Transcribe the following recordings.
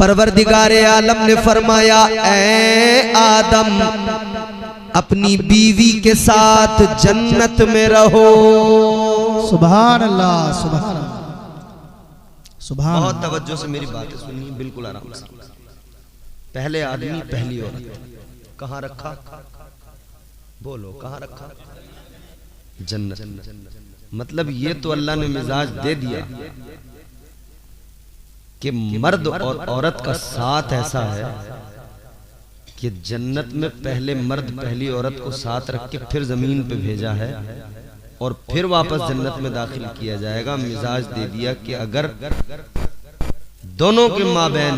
परवरदिगारे आलम ने फरमाया, ऐ आदम अपनी बीवी के साथ जन्नत में रहो। सुभान अल्लाह, सुभान अल्लाह, सुभान। बहुत तवज्जो से मेरी बातें सुनिए, बिल्कुल आराम से। पहले आदमी पहली औरत कहाँ रखा? बोलो कहाँ रखा? जन्नत। मतलब ये तो अल्लाह ने मिजाज दे दिया कि मर्द और औरत का साथ ऐसा है कि जन्नत में पहले मर्द पहली औरत को साथ रख के फिर जमीन पे भेजा है और फिर वापस जन्नत में दाखिल किया जाएगा। मिजाज दे दिया कि अगर दोनों के माबैन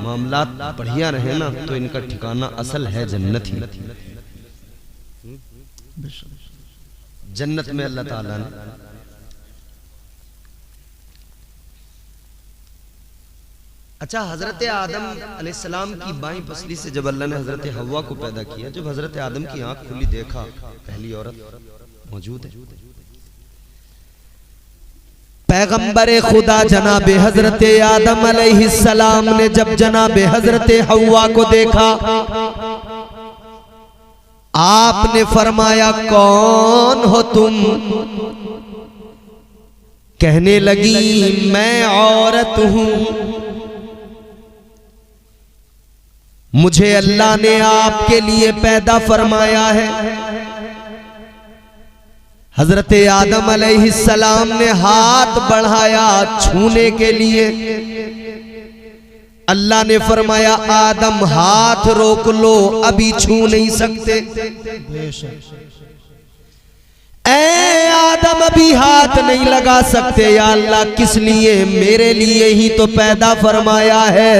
मामलात बढ़िया रहे ना तो इनका ठिकाना असल है जन्नत ही। जन्नत में अल्लाह ताला ने अच्छा हजरत आदम अलैहिस्सलाम की बाईं पसली से जब अल्लाह ने हजरत हव्वा को पैदा किया, जब हजरत आदम की आंख खुली देखा पहली औरत मौजूद है। पैगंबरे खुदा जनाबे हजरत आदम अलैहिस्सलाम ने जब जनाबे हजरत हव्वा को देखा, आपने फरमाया कौन हो तुम? कहने लगी मैं औरत हूं, मुझे अल्लाह ने आपके लिए पैदा फरमाया है। हजरत आदम अलैहिस्सलाम ने हाथ बढ़ाया छूने के लिए। अल्लाह ने फरमाया आदम हाथ रोक लो, अभी छू नहीं सकते। ऐ आदम अभी हाथ नहीं लगा सकते। या अल्लाह किस लिए? मेरे लिए ही तो पैदा फरमाया है।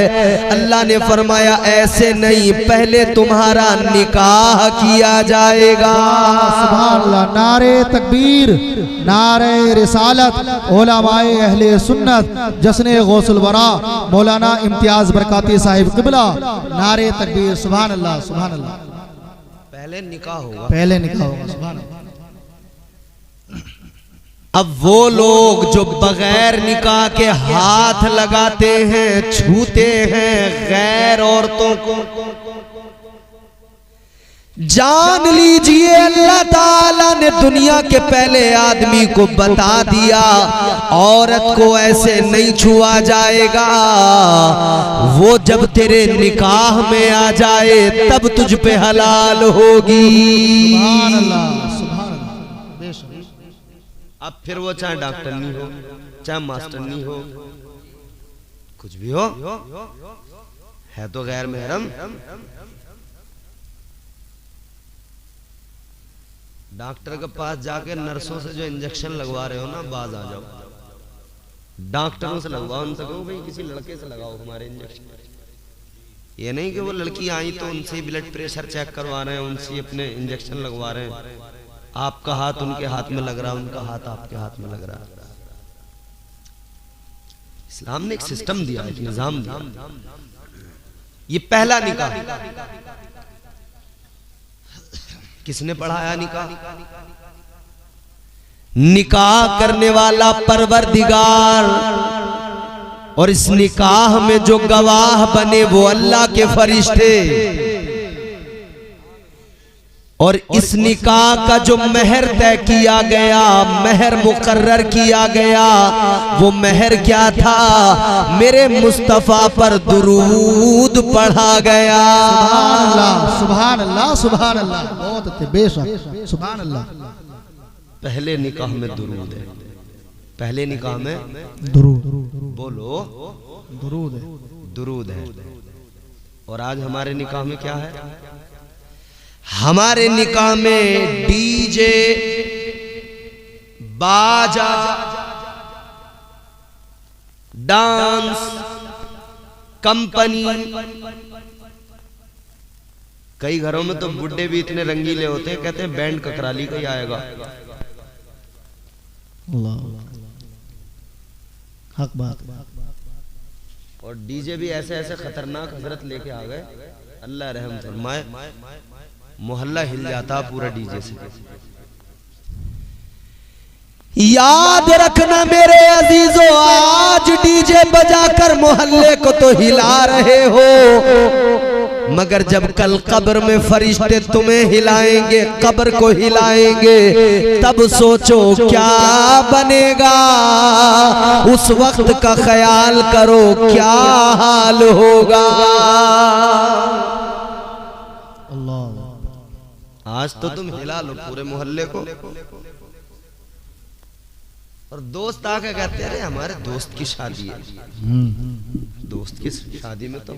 अल्लाह ने फरमाया ऐसे नहीं, पहले तुम्हारा निकाह किया जाएगा। सुभान अल्लाह। नारे तकबीर, नारे रिसालत, उलमाए अहले सुन्नत, जश्न गौसुल वरा मौलाना इम्तियाज बरकाती साहिब क़िबला, नारे तकबीर। सुभान अल्लाह, सुभान अल्लाह। पहले निकाह होगा, पहले निकाह होगा। सुभान अल्लाह। अब वो लोग जो बगैर निकाह के हाथ लगाते हैं, छूते हैं गैर औरतों को, जान लीजिए अल्लाह ताला ने दुनिया के पहले आदमी को बता दिया औरत को ऐसे नहीं छुआ जाएगा। वो जब तेरे निकाह में आ जाए तब तुझ पे हलाल होगी। सुभान अल्लाह, सुभान अल्लाह। अब फिर वो चाहे डॉक्टर नहीं हो, चाहे मास्टर नहीं हो, कुछ भी हो, है तो गैर महरम। डॉक्टर के पास जाके नर्सों से जो इंजेक्शन लगवा रहे हो ना, बाज आ जाओ। डॉक्टरों से लगवाओ, उनसे कहो भाई किसी लड़के से लगाओ हमारे इंजेक्शन। ये नहीं कि वो लड़की आई तो उनसे ब्लड प्रेशर चेक करवा रहे हैं, उनसे अपने इंजेक्शन लगवा रहे हैं। आपका हाथ उनके हाथ में लग रहा है, उनका हाथ आपके हाथ में लग रहा है। इस्लाम ने एक सिस्टम दिया, एक निजाम दिया। ये पहला निकाह किसने पढ़ाया? निकाह निकाह करने वाला परवरदिगार, और इस निकाह में जो गवाह बने वो अल्लाह के फरिश्ते। और इस निकाह का जो महर तय किया गया, महर मुकर्रर किया गया, वो महर क्या था? मेरे मुस्तफा पर दुरूद पढ़ा गया। सुभान अल्लाह, सुभान अल्लाह, सुभान अल्लाह। बहुत अच्छे, बेशक, सुभान अल्लाह। पहले निकाह में दुरूद है, पहले निकाह में दुरूद। बोलो दुरूद है, दुरूद है। और आज हमारे निकाह में क्या है? हमारे निकाह में डीजे, बाजा, डांस, कंपनी। कई घरों में तो बुड्ढे भी इतने रंगीले होते हैं, कहते हैं बैंड ककराली का ही आएगा। हक बात। और डीजे भी ऐसे ऐसे खतरनाक हजरत लेके आ गए, अल्लाह रहम फरमाए, मोहल्ला हिल जाता पूरा डीजे से। याद रखना मेरे अजीजों, आज डीजे बजाकर मोहल्ले को तो हिला रहे हो, मगर जब कल कब्र में फरिश्ते तुम्हें हिलाएंगे, कब्र को हिलाएंगे, तब सोचो क्या बनेगा। उस वक्त का ख्याल करो क्या हाल होगा। आज तो तुम हिला लो पूरे मोहल्ले को, और दोस्त आके कहते हैं अरे हमारे दोस्त की शादी है। दोस्त की शादी में तो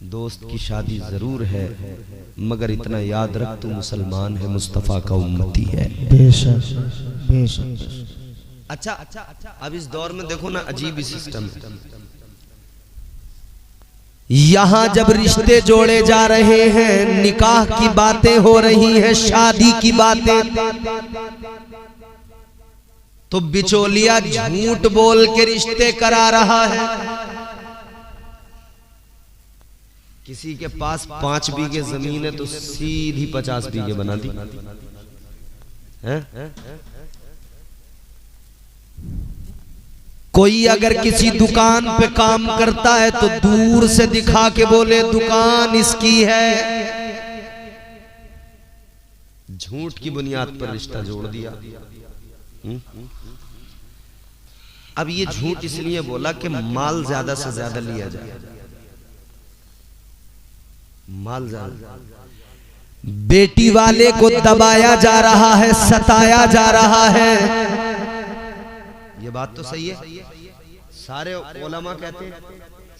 दोस्त की शादी जरूर है, मगर इतना याद रख तू मुसलमान है, मुस्तफा का उम्मती है। बेशक बेशक। अच्छा, अब इस दौर में देखो ना, अजीब ही सिस्टम है। यहां जब रिश्ते जोड़े जा रहे हैं, निकाह की बातें हो रही हैं, शादी की बातें, तो बिचौलिया झूठ बोल के रिश्ते करा रहा है। किसी के पास 5 बीघे जमीन है तो सीधी 50 बीघे बना दी है? कोई अगर किसी दुकान पे काम करता है तो दूर से दिखा के बोले दुकान इसकी है। झूठ की बुनियाद पर रिश्ता जोड़ दिया। अब ये झूठ इसलिए बोला कि माल ज्यादा से ज्यादा लिया जाए, माल ज्यादा। बेटी वाले को दबाया जा रहा है, सताया जा रहा है। ये बात तो सही है, सारे उलमा कहते हैं,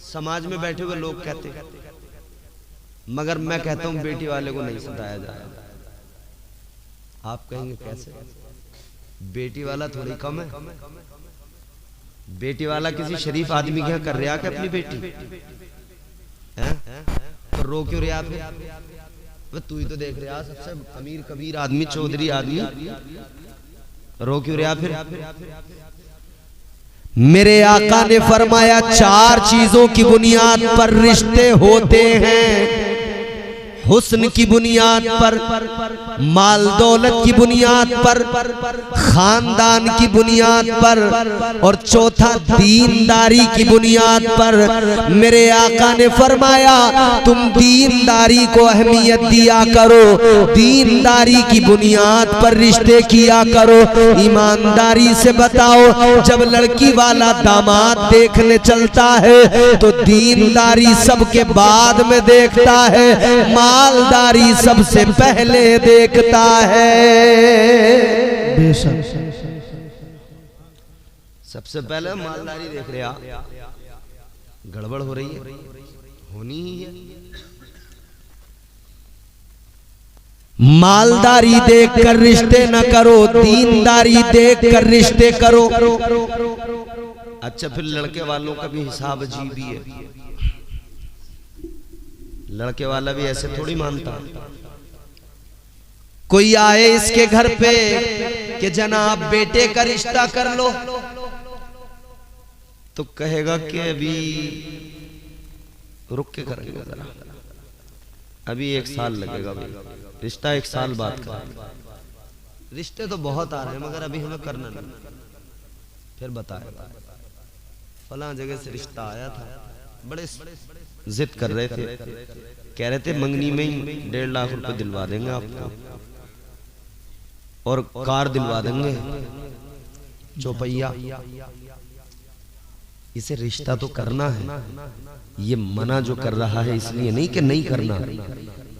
समाज में बैठे हुए लोग कहते हैं, मगर मैं कहता हूं बेटी वाले को नहीं सताया जा रहा। आप कहेंगे कैसे? बेटी वाला थोड़ी कम है। बेटी वाला किसी शरीफ आदमी क्या कर रहा है अपनी बेटी है? तो रो क्यों रहा फिर? तू ही तो देख रहा सबसे अमीर कबीर आदमी, चौधरी आदमी, रो क्यों रहा फिर? मेरे आका ने फरमाया 4 चीजों की बुनियाद पर रिश्ते होते हैं। हुस्न की बुनियाद पर, माल दौलत की बुनियाद पर, खानदान की बुनियाद पर, और चौथा दीनदारी की बुनियाद पर। मेरे आका ने फरमाया तुम दीनदारी को अहमियत दिया करो, दीनदारी की बुनियाद पर रिश्ते किया करो। ईमानदारी से बताओ, जब लड़की वाला दामाद देखने चलता है तो दीनदारी सबके बाद में देखता है, मालदारी सबसे पहले देखता है। बेशक। सबसे पहले मालदारी देख रहे आप, गड़बड़ हो रही है, होनी ही है। मालदारी देखकर रिश्ते न करो, दीनदारी देखकर रिश्ते करो। अच्छा, फिर लड़के वालों का भी हिसाब अजीब ही है। लड़के वाला भी ऐसे थोड़ी मानता। कोई आए इसके घर पे कि जनाब बेटे का रिश्ता कर लो, तो कहेगा कि अभी रुक के करेंगे जरा, अभी 1 साल लगेगा, भाई रिश्ता 1 साल बाद का। रिश्ते तो बहुत आ रहे हैं मगर अभी हमें करना नहीं। फिर बताएगा फलां जगह से रिश्ता आया था, बड़े जिद कर रहे थे, कह रहे थे मंगनी में ही 1.5 लाख रुपए दिलवा देंगे आपको और कार दिलवा देंगे, चौपहिया। इसे रिश्ता तो करना है। ये मना जो कर रहा है इसलिए नहीं कि नहीं करना,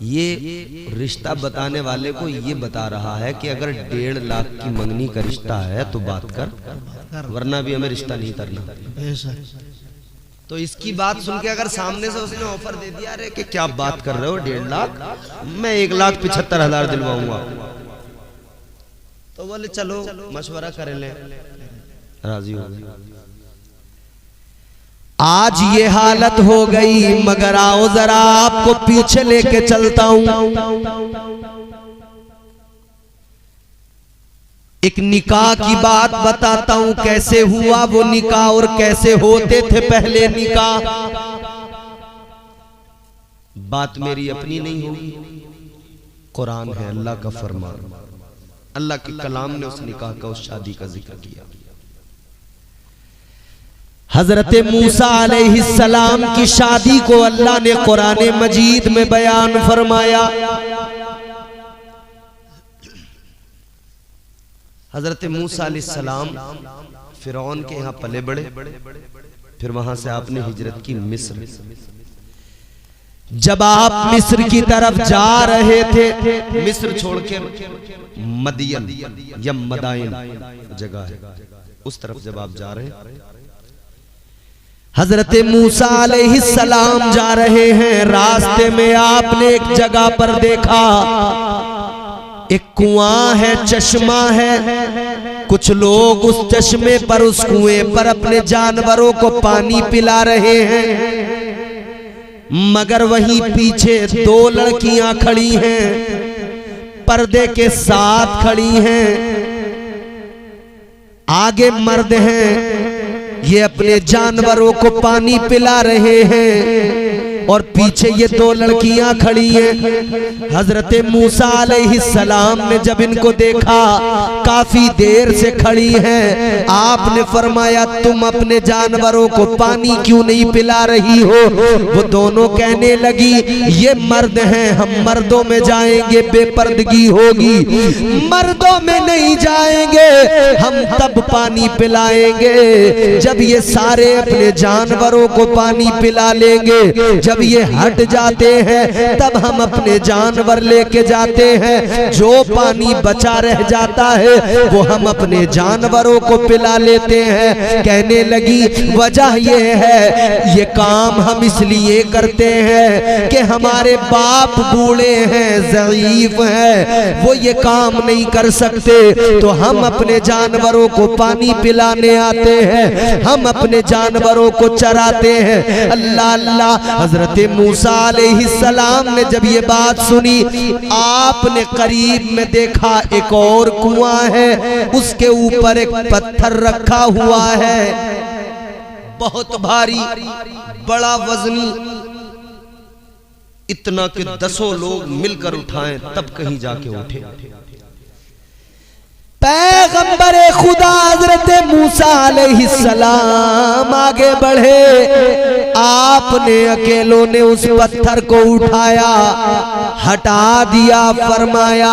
ये रिश्ता बताने वाले को ये बता रहा है कि अगर 1.5 लाख की मंगनी का रिश्ता है तो बात कर, वरना भी हमें रिश्ता नहीं करना। तो इसकी बात सुन के अगर सामने से उसने ऑफर दे दिया, अरे कि क्या बात कर रहे हो 1.5 लाख, मैं 1,75,000 दिलवाऊंगा, तो बोले चलो मशवरा कर ले, राजी हो गए। आज ये हालत हो गई, मगर आओ जरा आपको पीछे लेके चलता हूं। एक निकाह की बात बताता हूं, कैसे हुआ वो निकाह और कैसे होते थे पहले निकाह। बात मेरी अपनी नहीं होगी, कुरान है, अल्लाह का फरमान। अल्लाह के कलाम ने उस निकाह का, उस शादी का जिक्र किया। हजरत मूसा अलैहिस्सलाम की शादी को अल्लाह ने कुरान मजीद में बयान फरमाया। हजरत मूसा अलैहिस्सलाम फिरौन के यहाँ पले बड़े, फिर वहां से आपने हिजरत की मिस्र। जब आप मिस्र की तरफ जा रहे थे, मिस्र छोड़ के मदियन या मदाइन जगह है, उस तरफ जब आप जा रहे हैं, हजरत मूसा अलैहिस्सलाम जा रहे हैं, रास्ते में आपने एक जगह पर देखा, एक कुआं है, चश्मा है। कुछ लोग उस चश्मे पर, उस कुएं पर अपने जानवरों को पानी पिला रहे हैं, मगर वहीं पीछे दो लड़कियां खड़ी हैं, पर्दे के साथ खड़ी हैं। आगे मर्द हैं, ये अपने जानवरों को पानी पिला रहे हैं और पीछे ये दो लड़कियां खड़ी हैं। हजरत मूसा अलैहिस्सलाम ने जब इनको देखा, काफी देर से खड़ी हैं, आपने फरमाया तुम अपने जानवरों को पानी क्यों नहीं पिला रही हो? वो दोनों कहने लगी ये मर्द हैं, हम मर्दों में जाएंगे बेपर्दगी होगी, मर्दों में नहीं जाएंगे, हम तब पानी पिलाएंगे जब ये सारे अपने जानवरों को पानी पिला लेंगे। जब ये हट जाते हैं तब हम अपने जानवर लेके जाते हैं, जो पानी बचा रह जाता है वो हम अपने जानवरों को पिला लेते हैं। कहने लगी वजह ये है, ये काम हम इसलिए करते हैं कि हमारे बाप बूढ़े हैं, ज़ईफ हैं, वो ये काम नहीं कर सकते, तो हम अपने जानवरों को पानी पिलाने आते हैं, हम अपने जानवरों को चराते हैं। अल्लाह अल्लाह। हजरत मूसा अलैहिस्सलाम ने जब ये बात सुनी, आपने करीब में देखा एक और कुआं है, उसके ऊपर एक पत्थर रखा हुआ है, बहुत भारी, बड़ा वजनी, इतना कि 10 लोग मिलकर उठाएं तब कहीं जाके उठे। पैगंबर खुदा हजरत मूसा अलैहिस्सलाम आगे बढ़े, आपने अकेलों ने उस पत्थर को उठाया, हटा दिया, फरमाया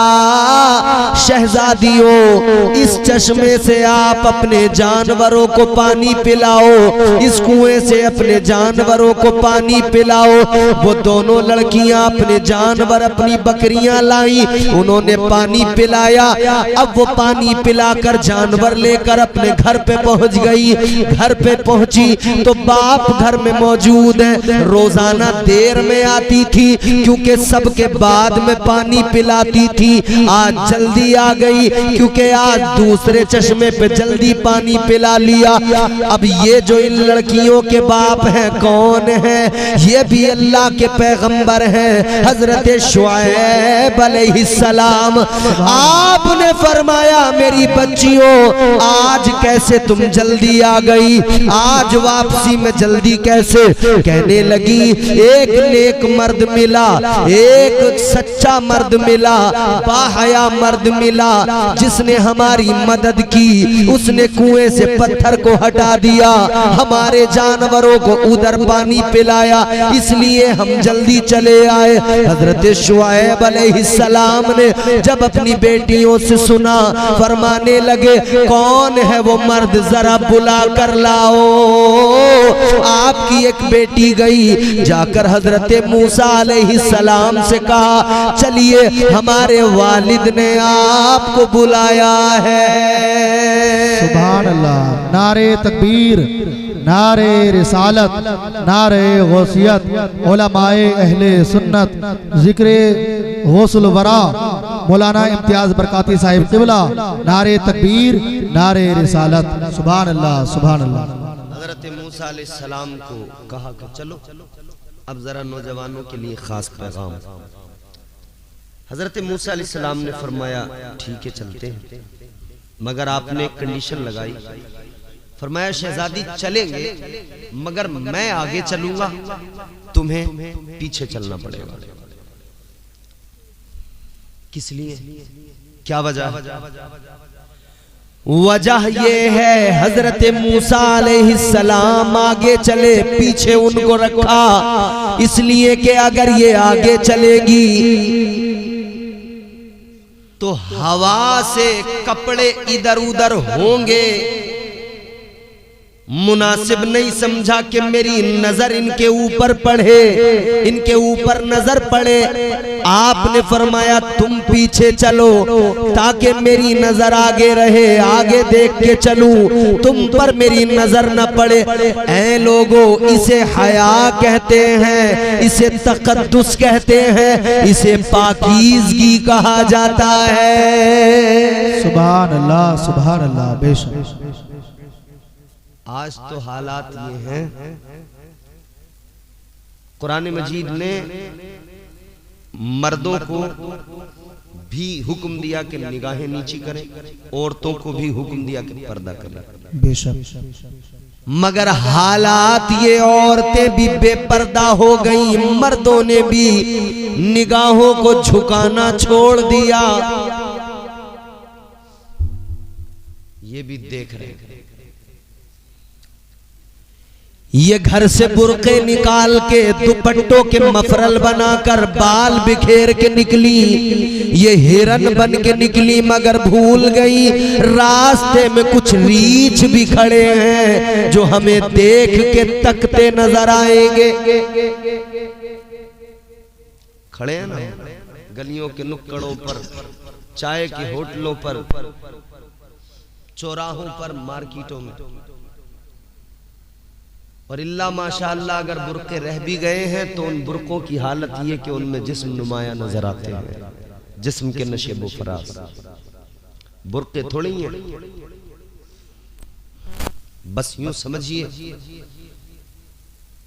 शहजादियों इस चश्मे से आप अपने जानवरों को पानी पिलाओ, इस कुएं से अपने जानवरों को पानी पिलाओ। वो दोनों लड़कियां अपने जानवर, अपनी बकरियां लाई, उन्होंने पानी पिलाया। अब वो पानी पिलाकर जानवर लेकर अपने घर पे पहुंच गई। घर पे पहुंची तो बाप घर में मौजूद है, रोजाना देर में आती थी क्योंकि सबके बाद में पानी पिलाती थी। आज जल्दी आ गई क्योंकि आज दूसरे चश्मे पे जल्दी पानी पिला लिया। अब ये जो इन लड़कियों के बाप हैं कौन है? ये भी अल्लाह के पैगंबर हैं, हजरत शुएब अलैहिस्सलाम। आपने फरमाया मेरी बच्चियों आज कैसे तुम जल्दी आ गई, आज वापसी में जल्दी कैसे? कहने लगी एक नेक मर्द मिला, एक सच्चा मर्द मिला, बाहया मर्द मिला, जिसने हमारी मदद की, उसने कुएं से पत्थर को हटा दिया, हमारे जानवरों को उधर पानी पिलाया, इसलिए हम जल्दी चले आए। हजरत शुएब अलैहिस्सलाम ने जब अपनी बेटियों से सुना, फरमाने लगे कौन है वो मर्द, जरा बुला कर लाओ। आपकी एक बेटी गई, जाकर हजरत मूसा अलैहिस्सलाम से कहा चलिए हमारे वालिद ने आपको बुलाया है। सुभान अल्लाह। नारे तकबीर, नारे रिसालत, नारे गौसियत, उलमाए अहले सुन्नत, जिक्रे गौसुल वरा मौलाना इम्तियाज बरकाती साहिब क़िबला, नारे तकबीर, नारे रिसालत। सुभान अल्लाह, सुभान अल्लाह। हजरत मूसा अलैहिस्सलाम को कहा कि चलो अब जरा नौजवानों के लिए खास पैगाम। हजरत मूसा अलैहिस्सलाम ने फरमाया ठीक है चलते हैं, मगर आपने एक कंडीशन लगाई, फरमाया शहजादी चलेंगे मगर मैं आगे चलूंगा, तुम्हें पीछे चलना पड़ेगा। किस लिए? क्या वजह? वजह ये है हजरत मूसा अलैहिस्सलाम आगे चले, पीछे उनको रखा, इसलिए कि अगर ये आगे चलेगी तो हवा से कपड़े इधर उधर होंगे। मुनासिब नहीं समझा कि मेरी नजर इनके ऊपर पड़े, इनके ऊपर नजर पड़े। आपने फरमाया तुम पीछे चलो ताकि मेरी नजर आगे रहे, आगे देख के चलूं, तुम पर मेरी नजर न पड़े। ऐ लोगों, इसे हया कहते हैं, इसे तकद्दुस कहते हैं, इसे पाकीज़गी कहा जाता है। सुभान अल्लाह, सुभान अल्लाह। बेशक आज तो हालात ये हैं, कुरान मजीद ने मर्दों को भी हुक्म दिया कि निगाहें नीची करें, औरतों को भी हुक्म दिया कि पर्दा करें। बेशक मगर हालात ये, औरतें भी बेपर्दा हो गई, मर्दों ने भी निगाहों को झुकाना छोड़ दिया। ये भी देख रहे हैं। ये घर से बुर्के निकाल के दुपट्टों के मफरल बनाकर बाल बिखेर के निकली, ये हिरन बन के निकली, मगर भूल गई रास्ते में कुछ रीछ भी खड़े हैं जो हमें देख के तकते नजर आएंगे। खड़े हैं ना गलियों के नुक्कड़ों पर, चाय के होटलों पर, चौराहों पर, मार्केटों में। और इल्ला माशाअल्लाह अगर बुर्के रह भी गए हैं तो उन बुर्कों की हालत ये कि उनमें जिस्म नुमाया नजर आते हैं, जिस्म के नशेबो फराज। बुर्के थोड़ी हैं, बस यूं समझिए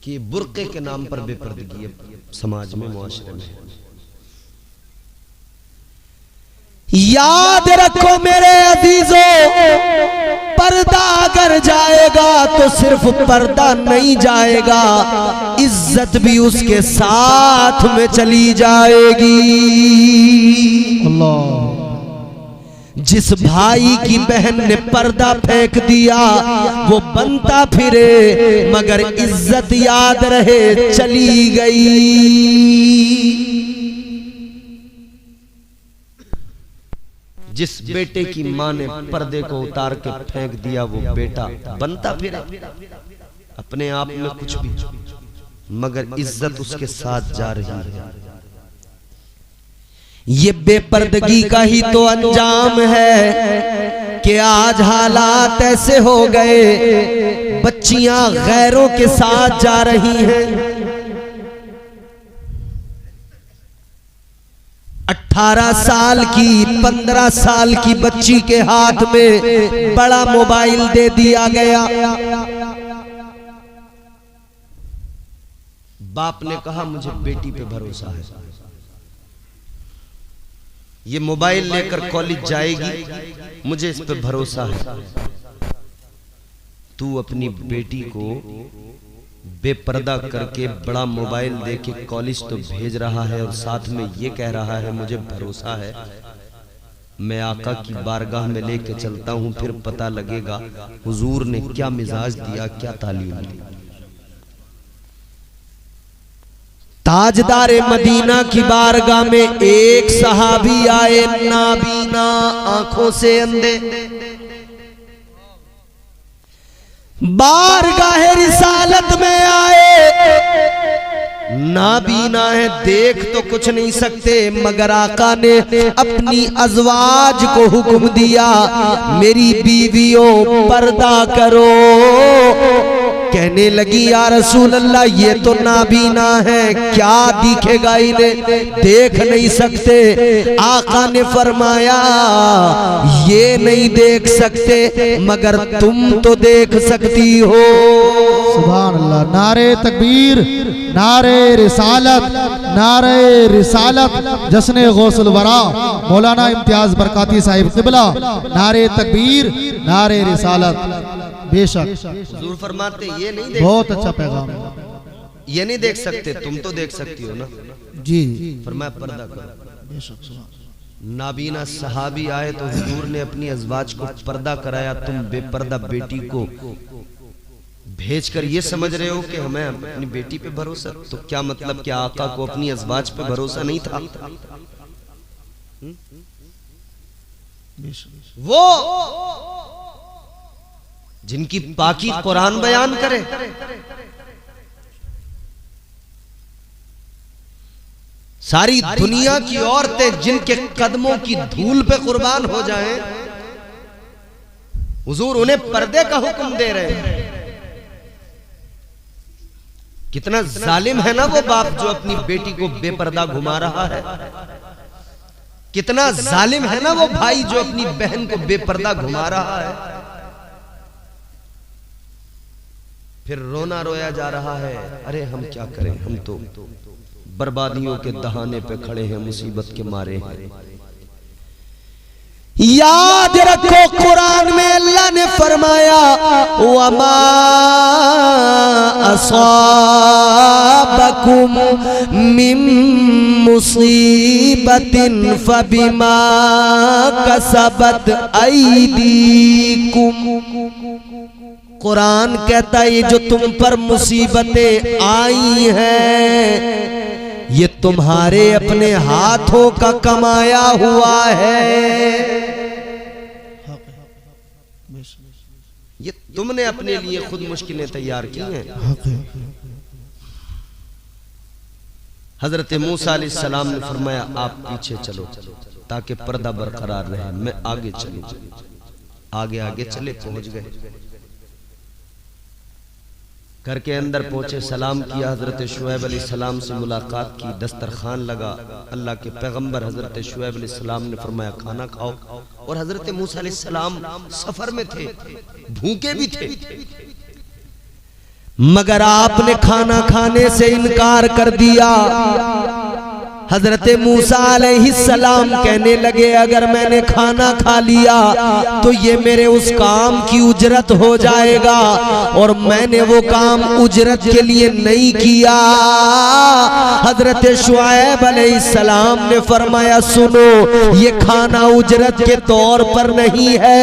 कि बुर्के के नाम पर बेपर्दगी समाज में, मुआशरे में। याद रखो मेरे अजीजों, पर्दा अगर जाएगा तो सिर्फ पर्दा नहीं जाएगा, इज्जत भी उसके साथ में चली जाएगी। अल्लाह। जिस भाई की बहन ने पर्दा फेंक दिया वो बनता फिरे, मगर इज्जत याद रहे चली गई। जिस बेटे की माँ ने पर्दे को उतार के फेंक दिया वो बेटा बनता फिरे, अपने आप में कुछ भी, मगर इज्जत उसके साथ जा रही है। ये बेपर्दगी का ही तो अंजाम है कि आज हालात ऐसे हो गए, बच्चियां गैरों के साथ जा रही हैं। 18 साल की, 15 साल की बच्ची के हाथ में बड़ा मोबाइल दे दिया गया। बाप ने कहा मुझे बेटी पे भरोसा है, ये मोबाइल लेकर कॉलेज जाएगी, मुझे इस पे भरोसा है। तू अपनी बेटी को बेपर्दा करके बड़ा मोबाइल देके कॉलेज तो भेज रहा है और साथ में ये कह रहा है मुझे भरोसा है, मैं आका की बारगाह में लेके चलता हूं, फिर पता लगेगा हुजूर ने क्या मिजाज दिया, क्या तालीम दी। ताजदारे मदीना की बारगाह में एक सहाबी आए, नाबीना, आंखों से अंधे, बारगाह रिसालत में आए, नाबीना है, देख तो कुछ नहीं सकते, मगर आका ने अपनी अज़वाज को हुक्म दिया मेरी बीवियों पर्दा करो। कहने लगी या रसूल अल्लाह ये तो नाबीना है, क्या दिखेगा इन्हें, देख नहीं सकते। आका ने फरमाया ये नहीं देख सकते मगर तुम तो देख सकती हो। सुभान अल्लाह। नारे तकबीर, नारे रिसालत, नारे रिसालत, जश्न गौसुल वरा मौलाना इम्तियाज बरकाती साहिब क़िबला, नारे तकबीर, नारे रिसालत। बेशक हुजूर फरमाते ये नहीं देख, बहुत अच्छा पैगाम है। ये नहीं देख सकते, तुम तो देख सकती हो ना जी। फरमाया पर्दा करो। नाबीना सहाबी आए तो हुजूर ने अपनी अज़वाज को पर्दा कराया, तुम बेपर्दा बेटी को भेजकर ये समझ रहे हो कि हमें अपनी बेटी पे भरोसा, तो क्या मतलब कि आका को अपनी अज़वाज पे भरोसा नहीं था? वो जिनकी पाकी कुरान बयान करे, सारी दुनिया की औरतें जिनके कदमों की धूल पे कुर्बान हो जाएं, हुजूर उन्हें पर्दे का हुक्म दे रहे हैं। कितना जालिम है ना वो बाप जो अपनी बेटी को बेपर्दा घुमा रहा है। कितना जालिम है ना वो भाई जो अपनी बहन को बेपर्दा घुमा रहा है। फिर रोना रोया जा रहा है, अरे हम क्या करें, हम तो बर्बादियों के दहाने पे खड़े हैं, मुसीबत के मारे हैं। याद रखो कुरान में अल्लाह ने फरमाया, वमा असाबकुम मिन मुसीबतिन फबिमा कसबत ऐदीकुम। कुरान कहता है ये जो तुम पर मुसीबतें आई हैं ये तुम्हारे अपने हाथों का कमाया हुआ है। ये तुमने अपने लिए खुद मुश्किलें तैयार की हैं। हजरत मूसा अलैहिस्सलाम ने फरमाया आप पीछे चलो ताकि पर्दा बरकरार रहे, मैं आगे चलूं। आगे आगे चले, पहुंच गए। घर के अंदर पहुंचे, सलाम किया, हजरत शुएब अलैहिस्सलाम से मुलाकात की, दस्तरखान लगा। अल्लाह के पैगंबर हजरत शुएब अलैहिस्सलाम ने फरमाया खाना खाओ। और हजरत मूसा अलैहिस्सलाम सफर में थे, भूखे भी थे, मगर आपने खाना खाने से इनकार कर दिया। हजरत मूसा अलैहिस्सलाम कहने लगे अगर मैंने खाना खा लिया तो ये मेरे उस काम की उजरत हो जाएगा, और मैंने वो काम उजरत के लिए नहीं किया। हजरत शुएब अलैहिस्सलाम ने फरमाया सुनो, ये खाना उजरत के तौर पर नहीं है।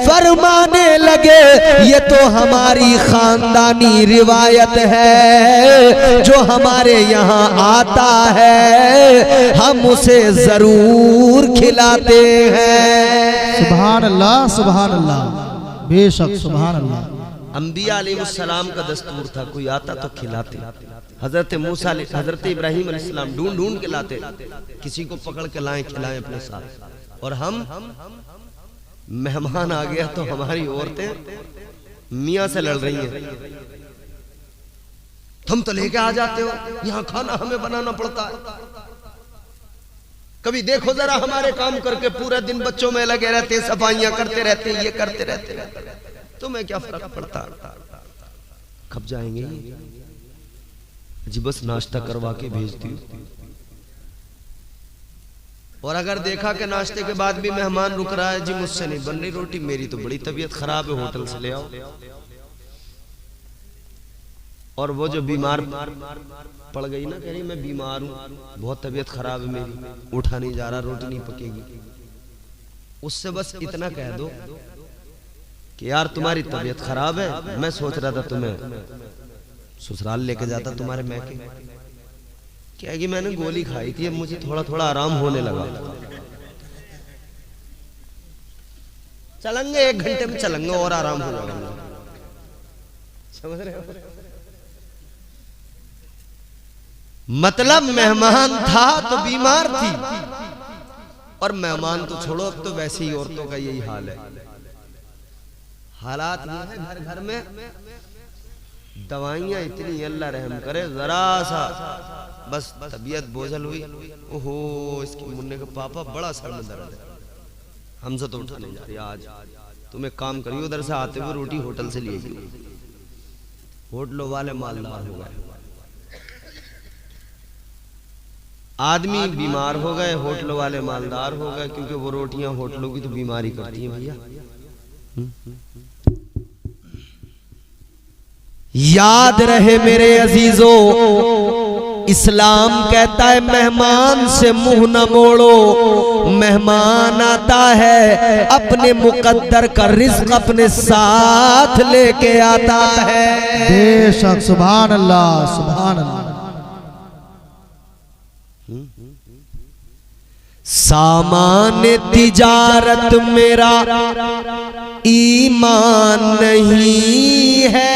फरमाने लगे ये तो हमारी खानदानी रिवायत है, जो हमारे यहाँ आता है हम उसे जरूर खिलाते हैं। सुभान अल्लाह, सुभान अल्लाह, बेशक सुभान अल्लाह। अंबिया अलैहिस्सलाम का दस्तूर था, कोई आता तो खिलाते। हजरत मूसा हजरत इब्राहीम अलैहिस्सलाम ढूंढ ढूंढ के लाते, किसी को पकड़ के लाएं खिलाएं अपने साथ। और हम मेहमान आ गया तो हमारी औरतें मियां से लड़ रही हैं, तुम तो लेके आ जाते हो, यहाँ खाना हमें बनाना पड़ता है। कभी देखो जरा हमारे काम करके पूरा दिन बच्चों में लगे रहते, सफाइयां करते रहते, ये करते रहते, तुम्हें क्या फर्क पड़ता, कब जाएंगे जी, बस नाश्ता करवा के भेजती हूँ। और अगर देखा कि नाश्ते के बाद भी मेहमान रुक रहा है, जी मुझसे नहीं बन रही रोटी, मेरी तो बड़ी तबीयत खराब है, होटल से ले आओ। और वो जो बीमार पड़ गई ना, कह रही मैं बीमार हूँ, बहुत तबीयत खराब है मेरी, उठा नहीं जा रहा, रोटी नहीं पकेगी, उससे बस इतना कह दो कि यार तुम्हारी तबीयत खराब है, मैं सोच रहा था तुम्हें ससुराल लेके जाता तुम्हारे मैके। कहेगी मैंने गोली खाई थी, अब मुझे थोड़ा थोड़ा आराम होने लगा, चलेंगे 1 घंटे में चलेंगे और आराम हो जाएगा। समझ रहे हो? मतलब मेहमान था तो बीमार थी, और मेहमान तो छोड़ो, अब तो वैसे ही औरतों का यही हाल है। हालात ये है घर घर में दवाइयां इतनी, अल्लाह रहम करे, जरा सा बस तबीयत बोझल हुई, ओहो इसके मुन्ने के पापा बड़ा सर में दर्द है, हमसे तो उठा नहीं जा रही, आज तुम एक काम करिए उधर से आते हुए रोटी होटल से ले जाइए। होटलों वाले मालदार हो गए, आदमी बीमार हो गए, होटलों वाले मालदार हो गए, क्योंकि वो रोटियां होटलों की तो बीमारी करती हैं भैया। याद रहे मेरे अजीजों, इस्लाम कहता है मेहमान से मुंह न मोड़ो। मेहमान आता है अपने मुकद्दर का रिज़्क अपने साथ लेके आता है। बेशक, सुभान अल्लाह, सुभान अल्लाह। सामान तिजारत मेरा ईमान नहीं है,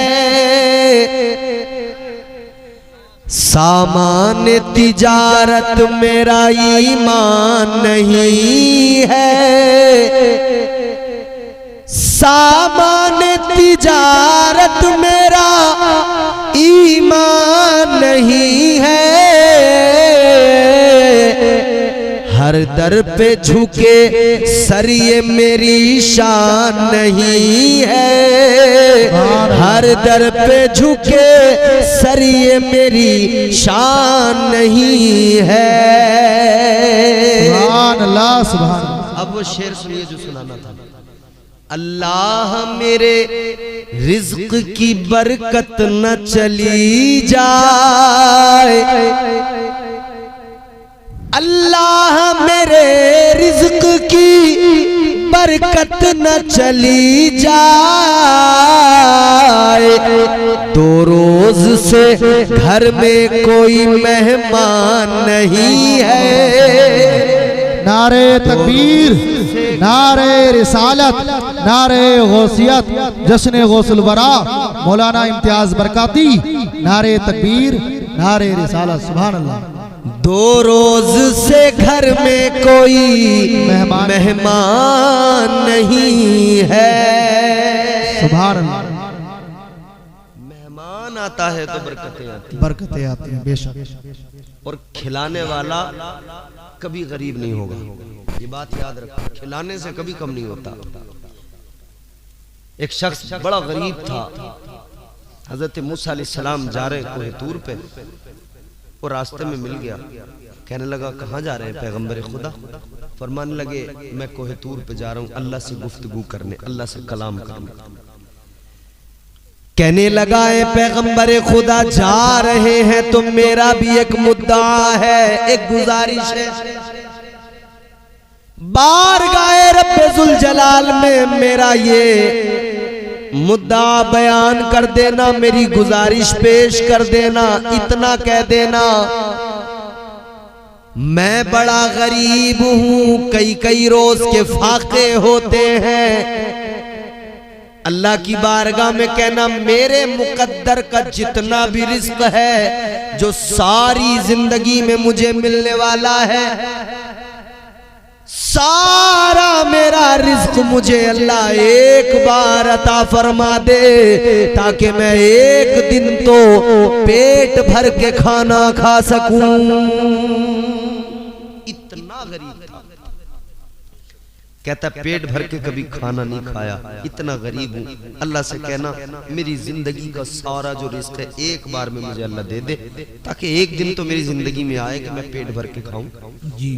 सामान तिजारत मेरा ईमान नहीं है, सामान तिजारत मेरा ईमान नहीं है। हर दर पे झुके सर ये मेरी शान नहीं है, हर दर पे झुके सर ये मेरी शान नहीं है। सुभान अल्लाह, सुभान अल्लाह। अब वो शेर सुनिए जो सुनाना था। अल्लाह मेरे रिज़्क की बरकत न चली जाए, अल्लाह मेरे रिज़्क की बरकत न चली जाए। 2 रोज से घर में कोई मेहमान नहीं है। नारे तकबीर, नारे रिसालत, नारे गौसियत, जश्न गौसुल वरा मौलाना इम्तियाज बरकाती। नारे तकबीर, नारे रिसालत, सुभान अल्लाह। 2 रोज से घर में कोई मेहमान नहीं है। सुभान अल्लाह। मेहमान आता है तो बरकतें आती हैं, बरकतें आती हैं, बेशक। और खिलाने वाला कभी गरीब नहीं होगा, ये बात याद रखो। खिलाने से कभी कम नहीं होता। एक शख्स बड़ा गरीब था, हजरत मूसा अलैहिस्सलाम जा रहे कोहे तूर पे, वो रास्ते में मिल गया। कहने लगा कहाँ जा रहे हैं पैगंबर खुदा? फरमाने लगे मैं कोहे तूर पे जा रहा हूँ अल्लाह से गुफ्तगू करने, अल्लाह से कलाम करने। कहने लगा है पैगंबर खुदा जा रहे हैं तो मेरा भी एक मुद्दा है, एक गुजारिश है। बारगाहे रब्बे जुल जलाल में मेरा ये मुद्दा बयान कर देना, मेरी गुजारिश पेश कर देना, इतना कह देना मैं बड़ा गरीब हूं, कई रोज के फाके होते हैं। अल्लाह की बारगाह में कहना मेरे मुकद्दर का जितना भी रिज़्क है जो सारी जिंदगी में मुझे मिलने वाला है, सारा मेरा रिज़्क मुझे अल्लाह एक बार अता फरमा दे, ताकि मैं एक दिन तो पेट भर के खाना खा सकूं। इतना गरीब था, कहता पेट भर के कभी खाना नहीं खाया, इतना गरीब हूं। अल्लाह से कहना मेरी जिंदगी का सारा जो रिज़्क है एक बार में मुझे अल्लाह दे दे, ताकि एक दिन तो मेरी जिंदगी में आए कि मैं पेट भर के खाऊं। जी।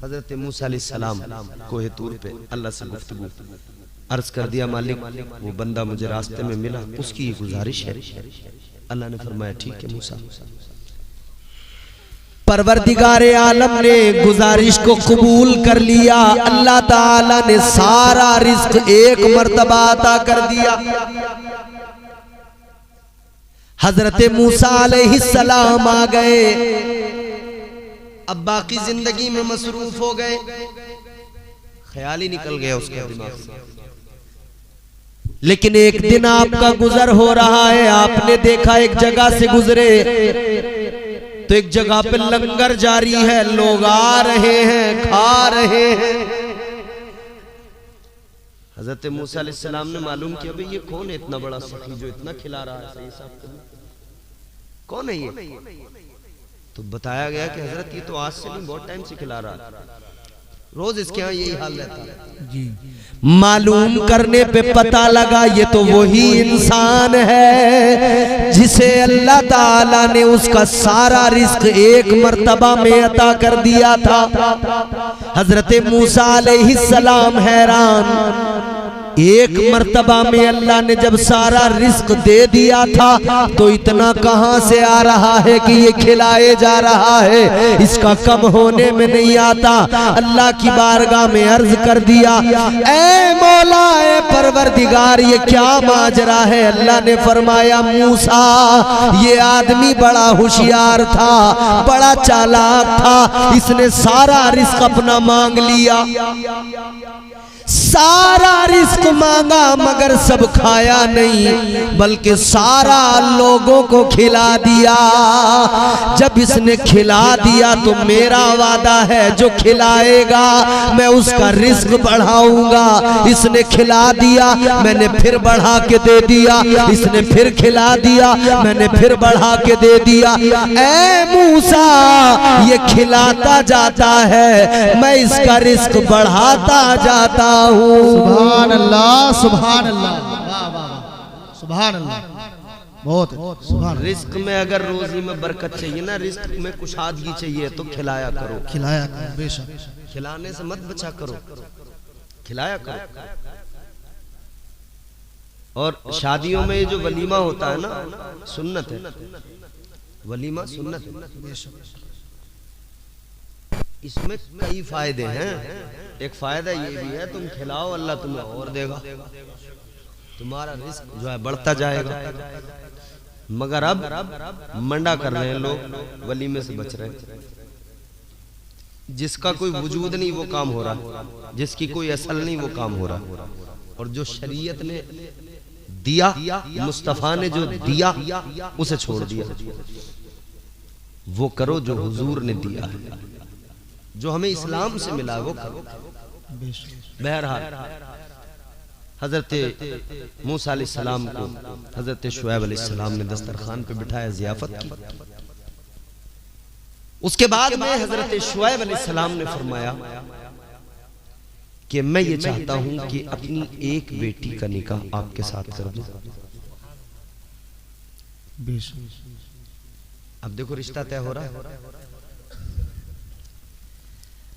हजरत मूसा अलैहिस्सलाम कोहे तूर पे अल्लाह से गुफ्तगू, अर्ज कर दिया मालिक वो बंदा मुझे रास्ते में मिला, उसकी ये गुजारिश है। अल्लाह ने फरमाया ठीक है मूसा। परवरदिगारे आलम ने गुजारिश को कबूल कर लिया। अल्लाह ताला ने सारा रिज़्क एक मर्तबा अता कर दिया। हजरत मूसा अलैहिस्सलाम आ गए, अब बाकी जिंदगी में मसरूफ हो गए, ख्याल ही निकल गया उसके दिमाग से। लेकिन एक दिन आपका गुजर हो रहा है, आपने देखा एक जगह से गुजरे तो एक जगह पे लंगर जारी है, लोग आ रहे हैं, खा रहे हैं। हजरत मूसा अलैहिस्सलाम ने मालूम किया भाई ये कौन है इतना बड़ा सखी जो इतना खिला रहा है, सही साहब कौन है ये? तो बताया गया कि हजरत ये तो आज से नहीं बहुत टाइम से खिला रहा है, रोज इसके यहाँ यही हाल रहता है जी। मालूम करने पे पता लगा ये तो वही इंसान है जिसे अल्लाह ताला ने उसका सारा रिज़्क एक मर्तबा में अता कर दिया था। हजरत मूसा अलैहिस्सलाम हैरान, एक मर्तबा में अल्लाह ने जब सारा रिस्क दे दिया था तो इतना कहां से आ रहा है कि ये खिलाए जा रहा है, इसका कम होने में नहीं आता। अल्लाह की बारगाह में अर्ज कर दिया, ऐ मौला ऐ परवरदिगार ये क्या माजरा है। अल्लाह ने फरमाया, मूसा ये आदमी बड़ा होशियार था, बड़ा चालाक था, इसने सारा रिस्क अपना मांग लिया, सारा रिस्क मांगा मगर सब खाया नहीं, बल्कि सारा लोगों को खिला दिया। जब इसने खिला दिया तो मेरा वादा है जो खिलाएगा मैं उसका रिस्क बढ़ाऊंगा। इसने खिला दिया, मैंने फिर बढ़ा के दे दिया, इसने फिर खिला दिया, मैंने फिर बढ़ा के दे दिया। ऐ मूसा ये खिलाता जाता है, मैं इसका रिस्क बढ़ाता जाता हूँ। सुभान अल्लाह, सुभान अल्लाह, सुभान अल्लाह। बहुत सुभान। रिस्क में अगर रोजी में बरकत चाहिए ना, रिस्क में कुशादगी चाहिए तो खिलाया करो, खिलाया करो, बेशक खिलाने से मत बचा करो, खिलाया करो। और शादियों में ये जो वलीमा होता है ना, सुन्नत है, वलीमा सुन्नत है। इसमें कई फायदे हैं। एक फायदा ये भी है, तुम खिलाओ अल्लाह तुम्हें और देगा, तुम्हारा रिस्क जो है बढ़ता जाएगा। मगर अब मंडा कर रहे हैं लोग, वलीमे से बच रहे हैं। जिसका कोई वजूद नहीं वो काम हो रहा, जिसकी कोई असल नहीं वो काम हो रहा। और जो शरीयत ने दिया, मुस्तफा ने जो दिया उसे छोड़ दिया। वो करो जो हुजूर ने दिया है, जो हमें इस्लाम से मिला वो करो। बहरहाल हजरत मूसा अलैहिस्सलाम को हजरत शुएब अलैहिस्सलाम ने दस्तरखान पे बिठाया, जियाफत की। उसके बाद में हजरत शुएब अलैहिस्सलाम ने फरमाया कि मैं ये चाहता हूं कि अपनी एक बेटी का निकाह आपके साथ कर दूं। अब देखो रिश्ता तय हो रहा है।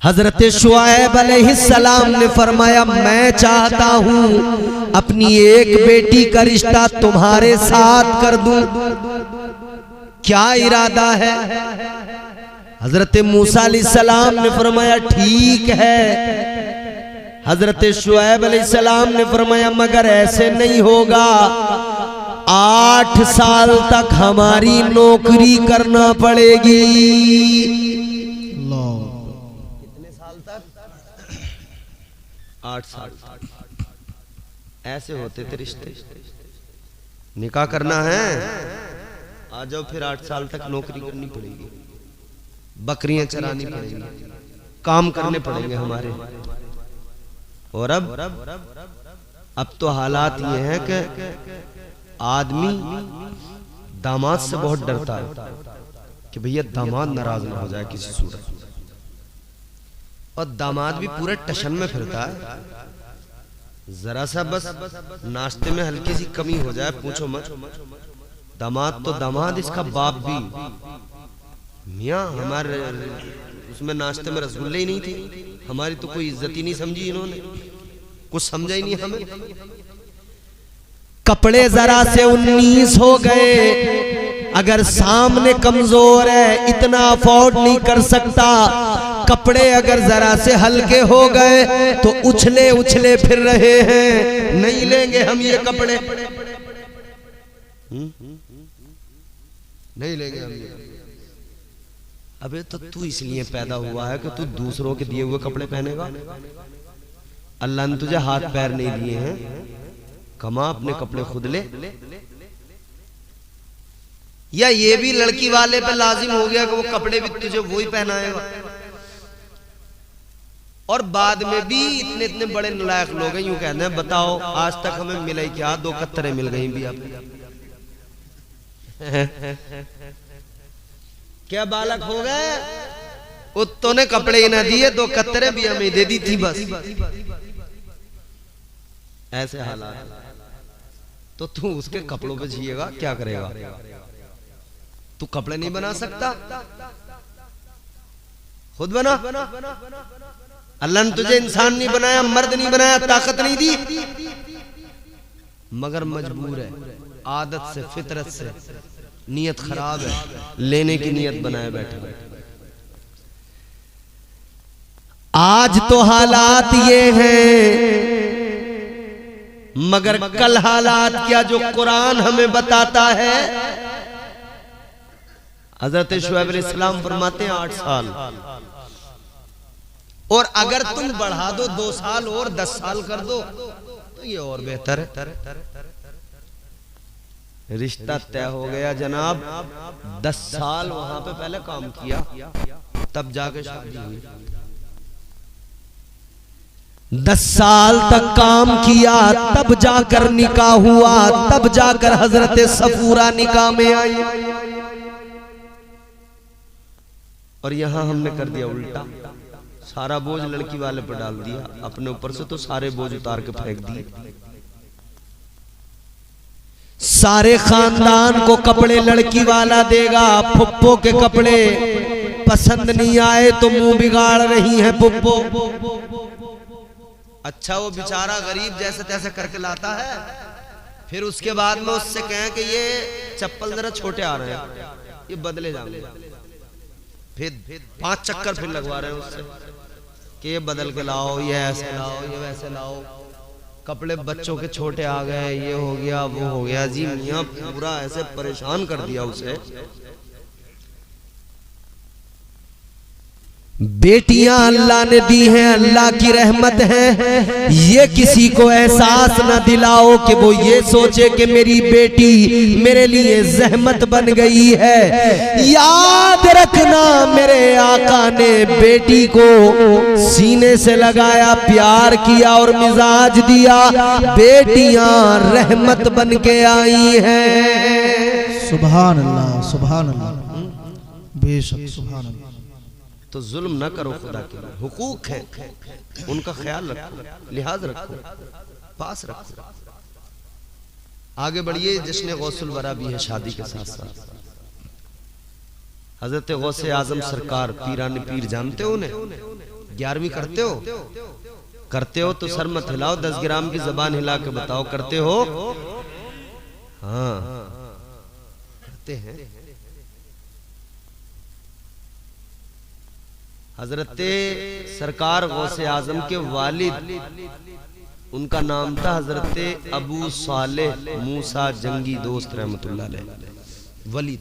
हजरत शुएब अलैहिस्सलाम ने फरमाया, मैं चाहता हूं अपनी एक बेटी का रिश्ता तुम्हारे साथ कर दूं, क्या इरादा है? हजरत मूसा अलैहिस्सलाम ने फरमाया ठीक है। हजरत शुएब अलैहिस्सलाम ने फरमाया मगर ऐसे नहीं होगा, 8 साल तक हमारी नौकरी करना पड़ेगी। कितने साल तक? 8 साल। ऐसे होते थे रिश्ते। निकाह करना है, आ जाओ, फिर 8 साल तक नौकरी करनी पड़ेगी, बकरियां चरानी पड़ेगी, काम करने पड़ेंगे हमारे। और अब तो हालात ये हैं कि आदमी दामाद से बहुत डरता है कि भैया दामाद नाराज ना हो जाए किसी सूरत। और दामाद भी पूरे टशन में फिरता है, जरा सा बस नाश्ते में हल्की सी कमी हो जाए पूछो मत। दामाद तो दामाद, इसका बाप भी। मियाँ हमारे उसमें नाश्ते में रसगुल्ले ही नहीं थे, हमारी तो कोई इज्जत ही नहीं समझी इन्होंने, कुछ समझा ही नहीं हमें। कपड़े जरा से 19 हो गए, अगर सामने कमजोर है इतना अफोर्ड नहीं कर सकता, कपड़े अगर जरा से हल्के हो गए तो उछले उछले फिर रहे हैं, नहीं लेंगे हम ये कपड़े, नहीं लेंगे हम ये। अबे तो तू इसलिए पैदा हुआ है कि तू दूसरों के दिए हुए कपड़े पहनेगा? अल्लाह ने तुझे हाथ पैर नहीं दिए हैं, कमा अपने कपड़े खुद ले। या ये भी लड़की वाले पे लाजिम हो गया कि वो कपड़े भी तुझे वो ही पहनाएगा। और बाद में भी इतने इतने बड़े नालायक लोग हैं, यूं कहते हैं बताओ आज तक हमें मिला ही क्या, 2 कत्तरे मिल गई भी आप। क्या बालक हो गए, उत्तों ने कपड़े ही ना दिए, 2 कत्तरे भी हमें दे दी थी बस। ऐसे हालात तो तू उसके कपड़ों पे जिएगा, क्या करेगा? तू कपड़े नहीं बना सकता, खुद बना। अल्लाह ने तुझे इंसान नहीं बनाया, मर्द नहीं बनाया, ताकत नहीं दी, मगर मजबूर है, आदत से, फितरत से, नियत खराब है, लेने की नियत बनाए बैठे। आज तो हालात ये हैं, मगर कल हालात क्या जो कुरान हमें बताता है। हजरत शुएब अलैहिस्सलाम फरमाते हैं 8 साल, और अगर तुम बढ़ा दो 2 साल और 10 साल कर दो तो ये और बेहतर है। रिश्ता तय हो गया जनाब, 10 साल वहां पे पहले काम किया, तब जाके शादी हुई। 10 साल तक काम किया, तब जाकर निकाह हुआ, तब जाकर हजरत सफूरा निकाह में आई। और यहां हमने कर दिया उल्टा, सारा बोझ लड़की वाले पर डाल दिया, अपने ऊपर से तो सारे बोझ उतार के फेंक दिए। सारे खानदान को कपड़े लड़की वाला देगा, फुप्पो के कपड़े पसंद नहीं आए तो मुंह बिगाड़ रही है फुप्पो। अच्छा वो बेचारा गरीब जैसे तैसे करके लाता है, फिर उसके बाद में उससे कहें कि ये चप्पल जरा छोटे आ रहे हैं, ये बदले जाएंगे, फिर 5 चक्कर फिर लगवा रहे हैं उससे कि ये बदल के लाओ, ये ऐसे लाओ, ये वैसे लाओ, कपड़े बच्चों के छोटे आ गए, ये हो गया वो हो गया। जी मियां पूरा ऐसे परेशान कर दिया उसे। बेटियां अल्लाह ने दी हैं, अल्लाह की रहमत है। ये किसी को एहसास न दिलाओ कि वो ये सोचे कि मेरी बेटी मेरे लिए जहमत बन गई है। याद रखना मेरे आका ने बेटी को सीने से लगाया, प्यार किया और मिजाज दिया। बेटियां रहमत बन के आई हैं। सुभान अल्लाह, सुभान अल्लाह, बेशक सुभान अल्लाह। तो जुल्म ना करो, खुदा के लिए हुकूक है, उनका ख्याल रखो, लिहाज रखो, पास रखो। आगे बढ़िए। जश्न गौसुल वरा भी है शादी के साथ साथ। हजरत गौसे आजम सरकार पीरानी पीर जानते हो उन्हें? 11वीं करते हो? करते हो तो सर मत हिलाओ, 10 ग्राम की जबान हिला के बताओ करते हो? हाँ करते हैं। हजरत सरकार गौसे आजम के वालिद, उनका नाम था हजरत अबू सालेह मूसा जंगी दोस्त रहमतुल्लाह अलैह। वली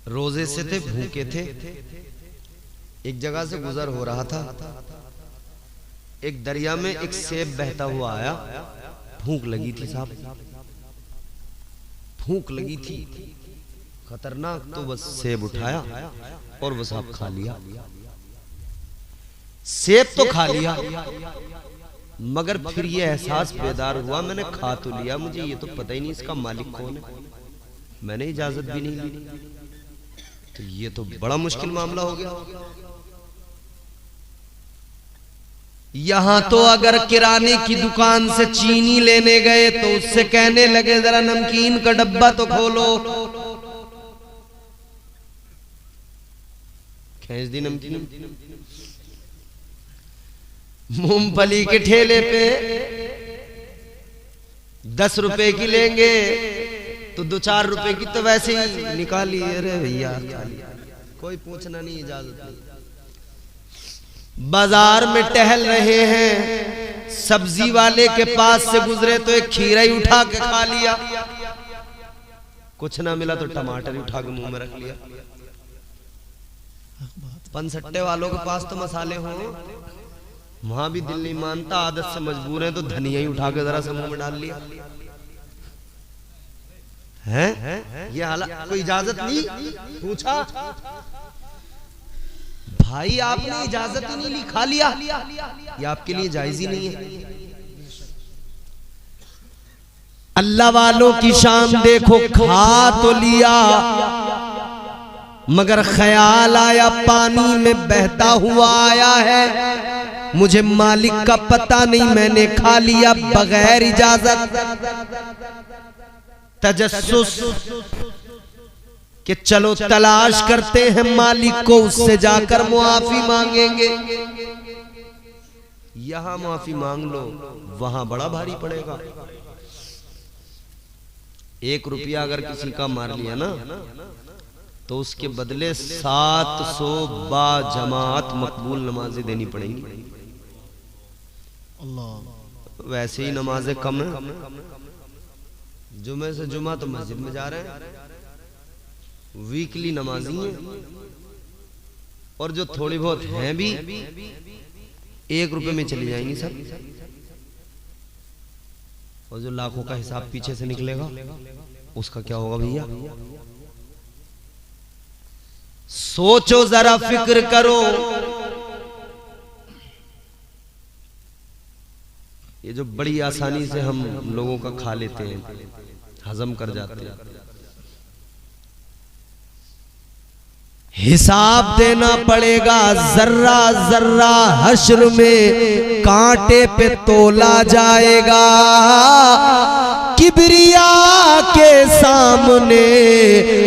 रोजे से थे, भूखे थे। एक जगह से गुजर हो रहा था, एक दरिया में एक सेब बहता हुआ आया। भूख लगी थी साहब, भूख लगी थी खतरनाक। तो बस सेब उठाया और वो साहब खा लिया। सेब तो खा लिया, मगर फिर ये एहसास बेदार हुआ, मैंने खा तो लिया, मुझे ये तो पता ही नहीं इसका मालिक कौन है, मैंने इजाजत भी नहीं ली। तो ये तो बड़ा मुश्किल मामला हो गया। यहां तो अगर किराने की दुकान से चीनी लेने गए तो उससे कहने लगे जरा नमकीन का डब्बा तो खोलो, खींच दी नमकीन। मूंगफली के ठेले पे 10 रुपए की लेंगे तो 2-4 रुपए की तो वैसे ही निकाली। अरे भैया कोई पूछना नहीं, इजाजत नहीं। बाजार में टहल रहे हैं, सब्जी वाले के पास से गुजरे तो एक खीरा ही उठा के खा लिया, कुछ ना मिला तो टमाटर ही उठा के मुंह में रख लिया। पनसट्टे वालों के पास तो मसाले हो, वहां भी दिल नहीं मानता, आदत से मजबूर है तो धनिया ही उठा के जरा सा मुंह में डाल लिया। है ये हालत, कोई इजाजत नहीं पूछा, भाई आपने इजाजत ही नहीं ली, खा लिया, ये आपके लिए जायज ही नहीं है। अल्लाह वालों की शान देखो, खा तो लिया मगर ख्याल आया पानी में बहता हुआ आया है, मुझे मालिक का पता नहीं, मैंने खा लिया बगैर इजाजत। तजस्सुस कि चलो तलाश करते हैं मालिक को, उससे जाकर मुआफी मांगेंगे। यहां माफी मांग लो, वहां बड़ा भारी पड़ेगा। 1 रुपया अगर किसी का मार लिया ना, तो उसके बदले 700 बाजमात मकबूल नमाजें देनी पड़ेंगी। अल्लाह। वैसे ही नमाजें कम है, जुमे से जुमा तो मस्जिद में जा रहे हैं, वीकली नमाजी हैं, और जो थोड़ी बहुत हैं भी 1 रुपए में चली जाएंगी सब। और जो लाखों का हिसाब पीछे से निकलेगा उसका क्या होगा भैया? सोचो जरा, फिक्र करो। ये जो बड़ी आसानी से हम लोगों का खा लेते हैं, हजम कर जाते हैं, हिसाब देना पड़ेगा। जर्रा जर्रा हश्र में कांटे पे तोला जाएगा, किबरिया के सामने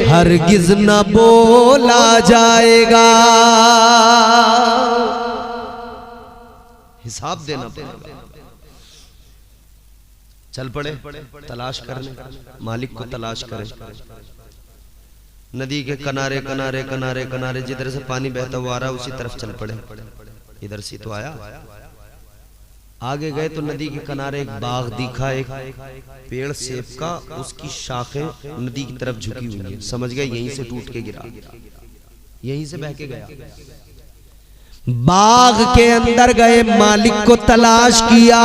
हरगिज न बोला जाएगा। हिसाब देना पड़ेगा। चल पड़े तलाश करने, मालिक को तलाश करें। नदी के किनारे किनारे किनारे किनारे जिधर से पानी बहता हुआ आ रहा है उसी तरफ चल पड़े। इधर से तो आया, आगे गए तो नदी के किनारे एक बाग दिखा, एक पेड़ सेब का, उसकी शाखें नदी की तरफ झुकी हुई है। समझ गए यहीं से टूट के गिरा, यहीं से बह के गया। बाग के अंदर गए, मालिक को तलाश किया।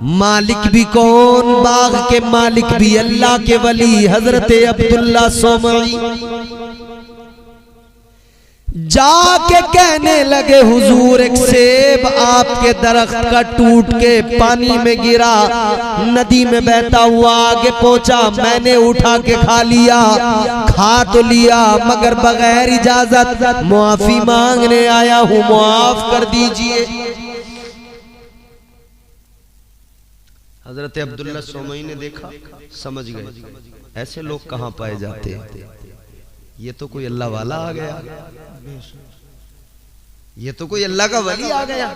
मालिक भी कौन? बाग के मालिक भी अल्लाह के वली हजरत अब्दुल्ला सोमई। जाके कहने लगे, हुजूर एक सेब आपके दरख्त का टूट के पानी में गिरा, नदी में बहता हुआ आगे पहुंचा, मैंने उठा के खा लिया। खा तो लिया मगर बगैर इजाजत मुआफी मांगने आया हूं, मुआफ कर दीजिए। हजरत अब्दुल्ला सोमई ने देखा, समझ गए ऐसे लोग कहां पाए जाते हैं। ये तो कोई अल्लाह वाला आ गया, ये तो कोई अल्लाह का वली आ गया।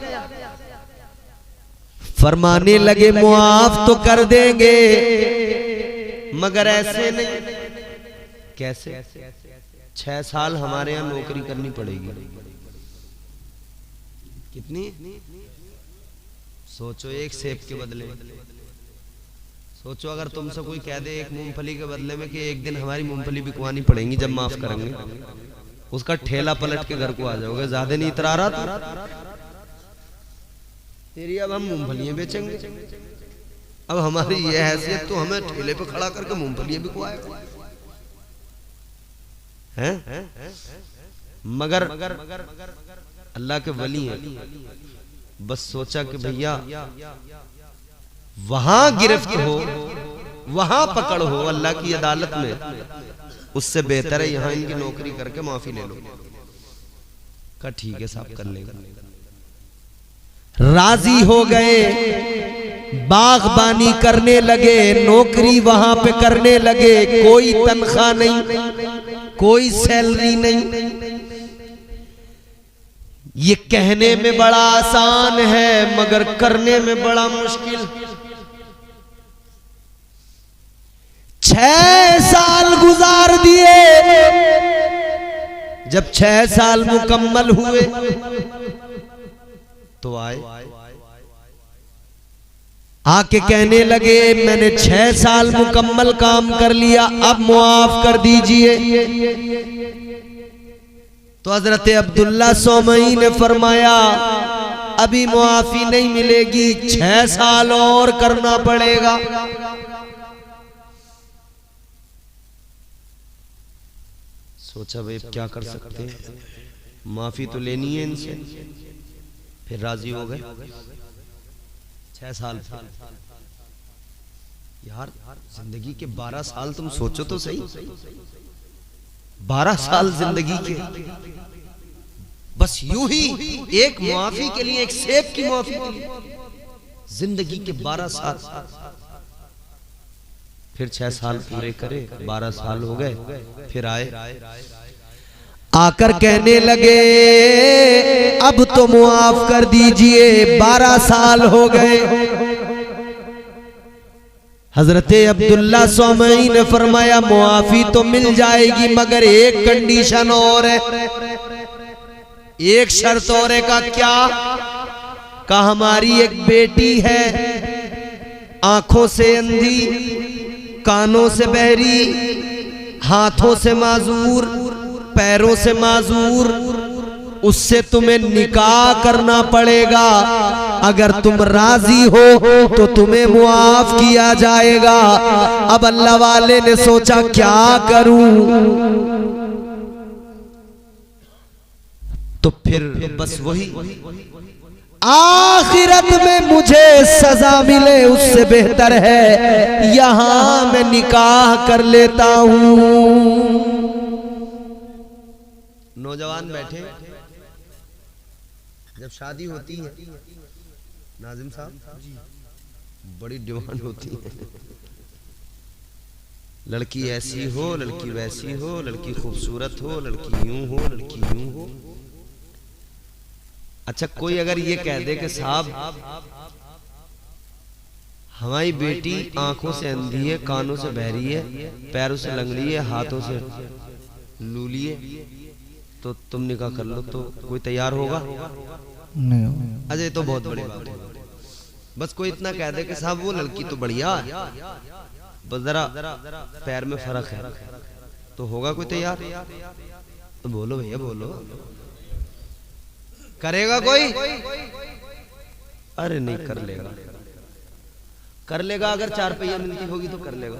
फरमाने लगे, मुआफ तो कर देंगे मगर ऐसे नहीं। कैसे? 6 साल हमारे यहां नौकरी करनी पड़ेगी। कितनी? सोचो, एक सेब के बदले। सोचो अगर तुमसे कोई कह दे एक मूंगफली के बदले में कि एक दिन हमारी मूंगफली बिकवानी पड़ेगी जब माफ करेंगे, उसका ठेला पलट के घर को आ जाओगे। ज्यादा नहीं इतरा रहा तेरी, अब हम मूंगफलियां बेचेंगे। अब हमारी ये हैसियत तो हमें ठेले पे खड़ा करके मूंगफलियां बिकवाएगा हैं? मगर अल्लाह के वली हैं। बस सोचा कि भैया वहां गिरफ्त हो, वहां पकड़ हो अल्लाह की अदालत में, उससे बेहतर है यहां इनकी नौकरी करके माफी ले लो। का ठीक है साहब, कर लेगा। राजी हो गए, बागबानी करने लगे, नौकरी वहां पे करने लगे। कोई तनख्वाह नहीं, कोई सैलरी नहीं। ये कहने में बड़ा आसान है मगर करने में बड़ा मुश्किल। 6 साल गुजार दिए। जब 6 साल मुकम्मल हुए तो आए, आके कहने लगे, मैंने 6 साल मुकम्मल काम कर लिया, अब मुआफ कर दीजिए। तो हजरत अब्दुल्ला सोमई ने फरमाया, अभी मुआफी नहीं मिलेगी, 6 साल और करना पड़ेगा। सोचा भाई क्या कर सकते हैं, माफी तो लेनी है इनसे। फिर राजी हो गए। 6 साल यार, जिंदगी के 12 साल तुम सोचो तो सही। 12 साल जिंदगी के बस यूं ही एक मुआफी के लिए, एक सेब की मुआफी के लिए जिंदगी के 12 साल। फिर 6 साल पूरे करे, 12 साल हो गए। फिर आए, आकर कहने लगे अब तो मुआफ कर दीजिए, 12 साल हो गए। हजरते अब्दुल्ला सौमई ने फरमाया मुआफी तो मिल जाएगी मगर एक कंडीशन और है, एक शर्त और है। का क्या? का हमारी एक बेटी है, आंखों से अंधी, कानों से बहरी, हाथों से माजूर, पैरों से माजूर, उससे तुम्हें निकाह करना पड़ेगा। अगर तुम राजी हो तो तुम्हें मुआफ किया जाएगा। अब अल्लाह वाले ने सोचा क्या करूं, तो फिर बस वही आखिरत में मुझे सजा मिले उससे बेहतर है यहां मैं निकाह कर लेता हूं। नौजवान बैठे, जब शादी होती है नाजिम साहब बड़ी डिमांड होती है, लड़की ऐसी हो, लड़की वैसी हो, लड़की खूबसूरत हो, लड़की यूं हो, लड़की यूं हो। अच्छा कोई अगर ये कह दे कि साहब हमारी बेटी आंखों से अंधी है, कानों से बहरी है, पैरों से लंगड़ी है, हाथों से लूली है, तो तुम निकाह कर लो, तो कोई तैयार होगा? नहीं। अजय तो बहुत बड़ी बात है। बस कोई इतना कह दे कि साहब वो लड़की तो बढ़िया है, बस जरा पैर में फर्क है, तो होगा कोई तैयार? तो बोलो भैया बोलो, करेगा कोई? अरे नहीं कर लेगा, कर लेगा। अगर 4 पहिया मिलती होगी तो कर लेगा।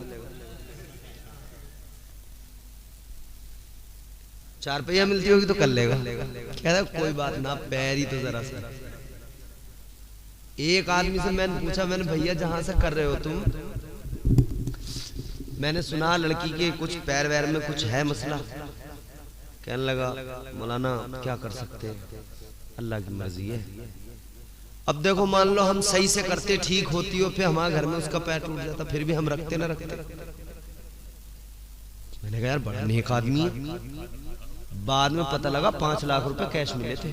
4 पहिया मिलती होगी तो कर लेगा। कहता कोई बात ना, पैर ही तो जरा सा। एक आदमी से मैंने पूछा, मैंने भैया जहां से कर रहे हो तुम, मैंने सुना लड़की के कुछ पैर वैर में कुछ है मसला। कहने लगा मौलाना क्या कर सकते हैं, अल्लाह की मर्जी है। अब देखो मान लो हम सही से करते, ठीक होती हो, फिर हमारे घर में उसका पैर टूट जाता, फिर भी हम रखते ना रखते। मैंने कहा यार बड़ा नेक आदमी है। बाद में पता लगा 5 लाख रुपए कैश मिले थे।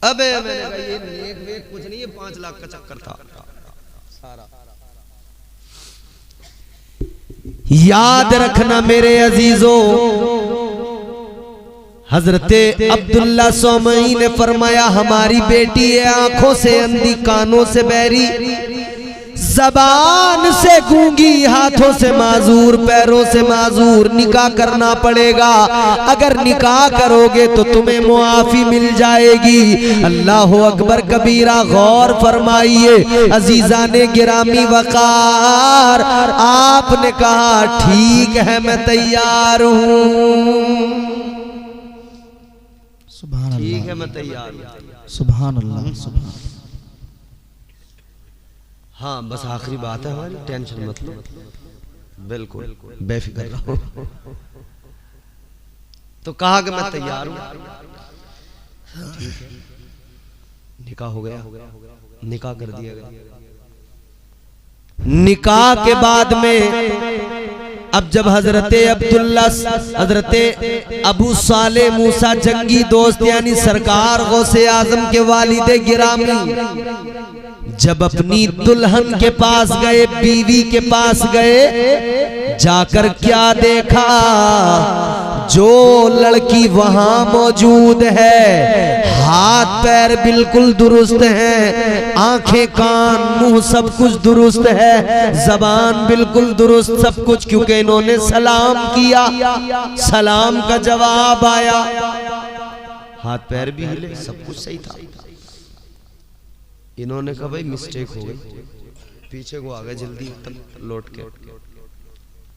अबे मैंने कहा ये नेक वेक कुछ नहीं है, 5 लाख का चक्कर था सारा। याद रखना मेरे अजीजों, हजरते अब्दुल्ला सौमई ने फरमाया हमारी बेटी है, आंखों से अंधी, कानों से बहरी, जबान से गूंगी, हाथों से माजूर, पैरों से माजूर, निकाह करना पड़ेगा। अगर निकाह करोगे तो तुम्हें मुआफी मिल जाएगी। अल्लाह अकबर कबीरा। गौर फरमाइए अजीजाने गिरामी वकार, आपने कहा ठीक है मैं तैयार हूं, ठीक है मैं तैयार हूं। सुभान अल्लाह, सुभान। हाँ बस आखिरी बात है हमारी, टेंशन मत लो, बिल्कुल बेफिक्र रहो। तो कहा कि मैं तैयार हूं, निकाह हो गया, निकाह कर दिया गया। निकाह के बाद में अब जब हजरते अब्दुल्ला, हजरते अबू साले मूसा जंगी दोस्त यानी सरकार गौसे आजम के वालिदे गिरामी जब अपनी दुल्हन के पास गए, बीवी के पास गए, जाकर क्या देखा, जो लड़की वहां मौजूद है हाथ पैर बिल्कुल दुरुस्त हैं, आंखें कान मुंह सब कुछ दुरुस्त है, जबान बिल्कुल दुरुस्त सब कुछ, क्योंकि इन्होंने सलाम किया, सलाम का जवाब आया, हाथ पैर भी हिले, सब कुछ सही था। इन्होंने कहा भाई मिस्टेक हो गई, पीछे को आ गए जल्दी लौट के,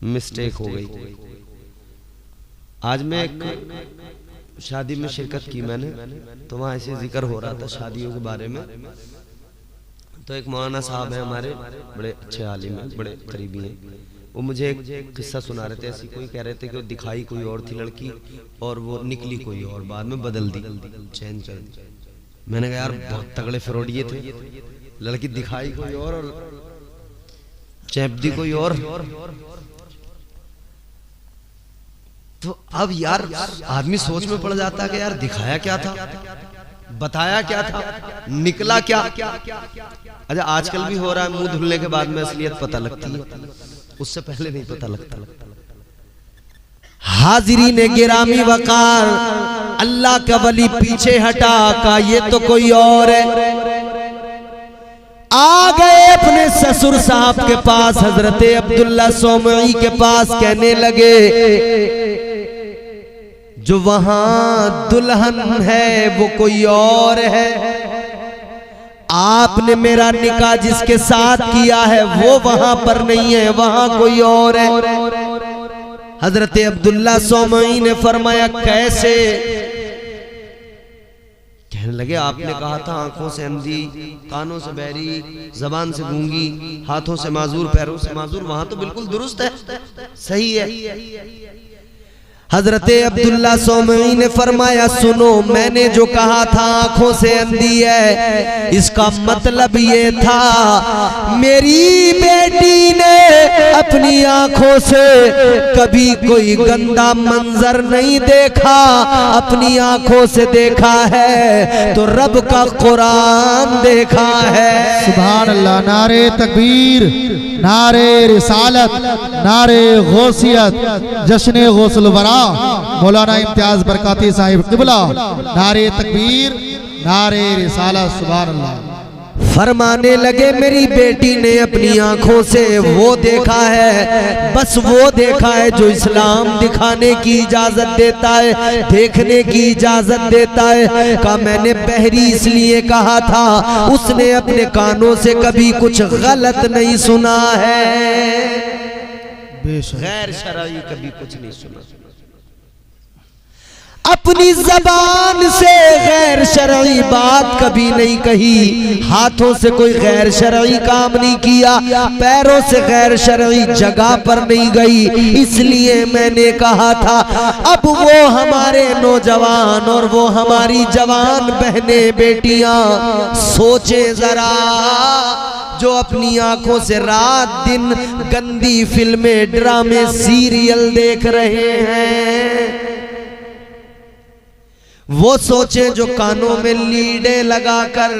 मिस्टेक हो गई। आज मैं एक शादी में शिरकत की मैंने, तो वहां ऐसे जिक्र हो रहा था शादियों के बारे में। तो एक मौलाना साहब हैं हमारे, बड़े अच्छे आलिम हैं, बड़े करीबी हैं, वो मुझे एक किस्सा सुना रहे थे। ऐसी कोई कह रहे थे कि वो दिखाई कोई और थी लड़की और वो निकली कोई और, बाद में बदल दी, चेंज कर दी। मैंने कहा यार बहुत तगड़े फ्रॉडिये थे, लड़की दिखाई कोई और चैप दी कोई और। तो अब यार आदमी सोच में पड़ जाता है कि यार दिखाया क्या था, बताया क्या था, निकला क्या। अच्छा आजकल भी हो रहा है, मुंह धुलने के बाद में असलियत पता लगती है, उससे पहले नहीं पता लगता। हाजिरीन गिरामी वकार, अल्लाह का वली पीछे हटा का ये तो कोई और है। आ गए अपने ससुर साहब के पास, हजरत अब्दुल्ला सोमई के पास, कहने लगे जो वहां दुल्हन है वो कोई और है, आपने मेरा निकाह जिसके साथ किया है वो वहां पर नहीं है, वहां कोई और है। हजरत अब्दुल्ला सोमई ने फरमाया कैसे? कहने लगे आपने कहा था आंखों से अंधी, कानों से बहरी, जबान से गूंगी, हाथों से माजूर, पैरों से माजूर, वहां तो बिल्कुल दुरुस्त है, सही है। हजरत अब्दुल्ला सोमई ने फरमाया सुनो, मैंने जो कहा था आंखों से अंधी है, इसका मतलब ये था मेरी बेटी ने अपनी आंखों से कभी कोई गंदा मंजर नहीं देखा, अपनी आंखों से देखा है तो रब का कुरान देखा है। सुभान अल्लाह। नारे तकबीर, नारे रिसालत, नारे गौसियत, जश्न गौसुल वरा मौलाना इम्तियाज बरकाती साहिब किबला, नारे तकबीर, नारे रिसालत। सुभान अल्लाह। फरमाने लगे मेरी बेटी ने अपनी आंखों से वो देखा है, बस वो देखा है जो इस्लाम दिखाने की इजाजत देता है, देखने की इजाजत देता है। का मैंने बहरी इसलिए कहा था, उसने अपने कानों से कभी कुछ गलत नहीं सुना है, गैर शरई कभी कुछ नहीं सुना। अपनी जबान से गैर शरई बात कभी नहीं कही, हाथों से कोई गैर शरई काम नहीं किया, पैरों से गैर शरई जगह पर नहीं गई। इसलिए मैंने कहा था अब वो हमारे नौजवान और वो हमारी जवान बहनें बेटियां सोचें जरा, जो अपनी आंखों से रात दिन गंदी फिल्में, ड्रामे, सीरियल देख रहे हैं, वो सोचे जो कानों में लीडे लगाकर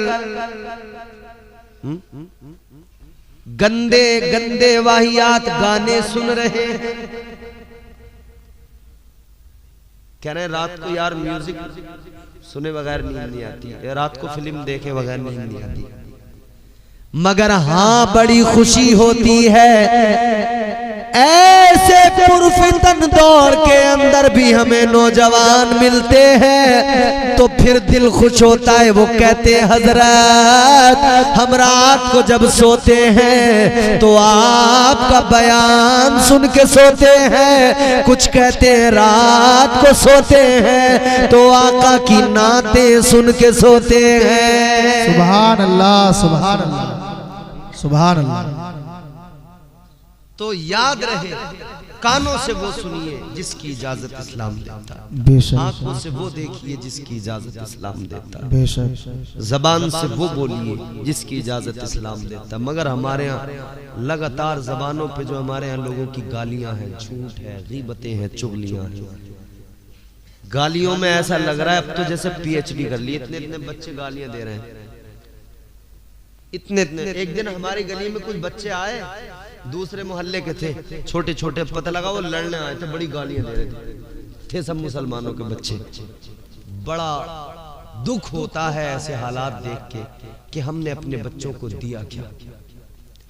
गंदे गंदे वाहियात गाने सुन रहे हैं। कह रहे हैं रात को यार म्यूजिक सुने बगैर नींद नहीं आती, या रात को फिल्म देखे बगैर नींद नहीं आती। मगर हाँ बड़ी खुशी होती है ऐसे पुरफितन दौर के अंदर भी हमें नौजवान मिलते हैं तो फिर दिल खुश होता है। वो कहते हैं हजरत हम रात को जब सोते हैं तो आपका बयान सुन के सोते हैं, कुछ कहते हैं रात को सोते हैं तो आका की नातें सुन के सोते हैं। सुभान अल्लाह, सुभान अल्लाह, सुभान अल्लाह। तो याद रहे कानों से वो सुनिए जिसकी इजाजत इस्लाम देता है, आंखों से वो देखिए जिसकी इजाजत इस्लाम देता है, बेशक जबान से वो बोलिए जिसकी इजाजत इस्लाम देता है। मगर हमारे यहाँ लगातार जबानों पे जो हमारे यहाँ लोगों की गालियां हैं, झूठ है, गीबतें हैं, चुगलियां हैं। गालियों में ऐसा लग रहा है अब तो जैसे पीएचडी कर ली, इतने इतने बच्चे गालियां दे रहे हैं, इतने इतने। एक दिन हमारी गली में कुछ बच्चे आए, दूसरे मोहल्ले के थे, छोटे छोटे, पता लगा वो लड़ने आए थे, बड़ी गालियां दे रहे थे सब मुसलमानों के बच्चे। बड़ा दुख होता है ऐसे हालात देख के कि हमने अपने बच्चों को दिया क्या,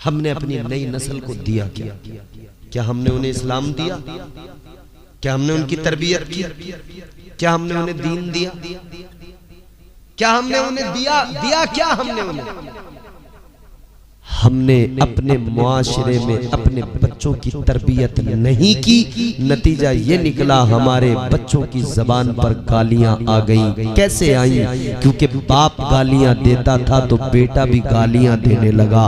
हमने अपनी नई नस्ल को दिया क्या? क्या हमने उन्हें इस्लाम दिया? क्या हमने उनकी तरबियत की? क्या हमने उन्हें दीन दिया? क्या हमने उन्हें दिया क्या हमने उन्हें? हमने अपने मुआशरे में अपने बच्चों की तरबियत नहीं की, नतीजा ये निकला हमारे बच्चों की जबान पर गालियां आ गईं। कैसे आई? क्योंकि बाप गालियां देता था तो बेटा भी गालियां देने लगा।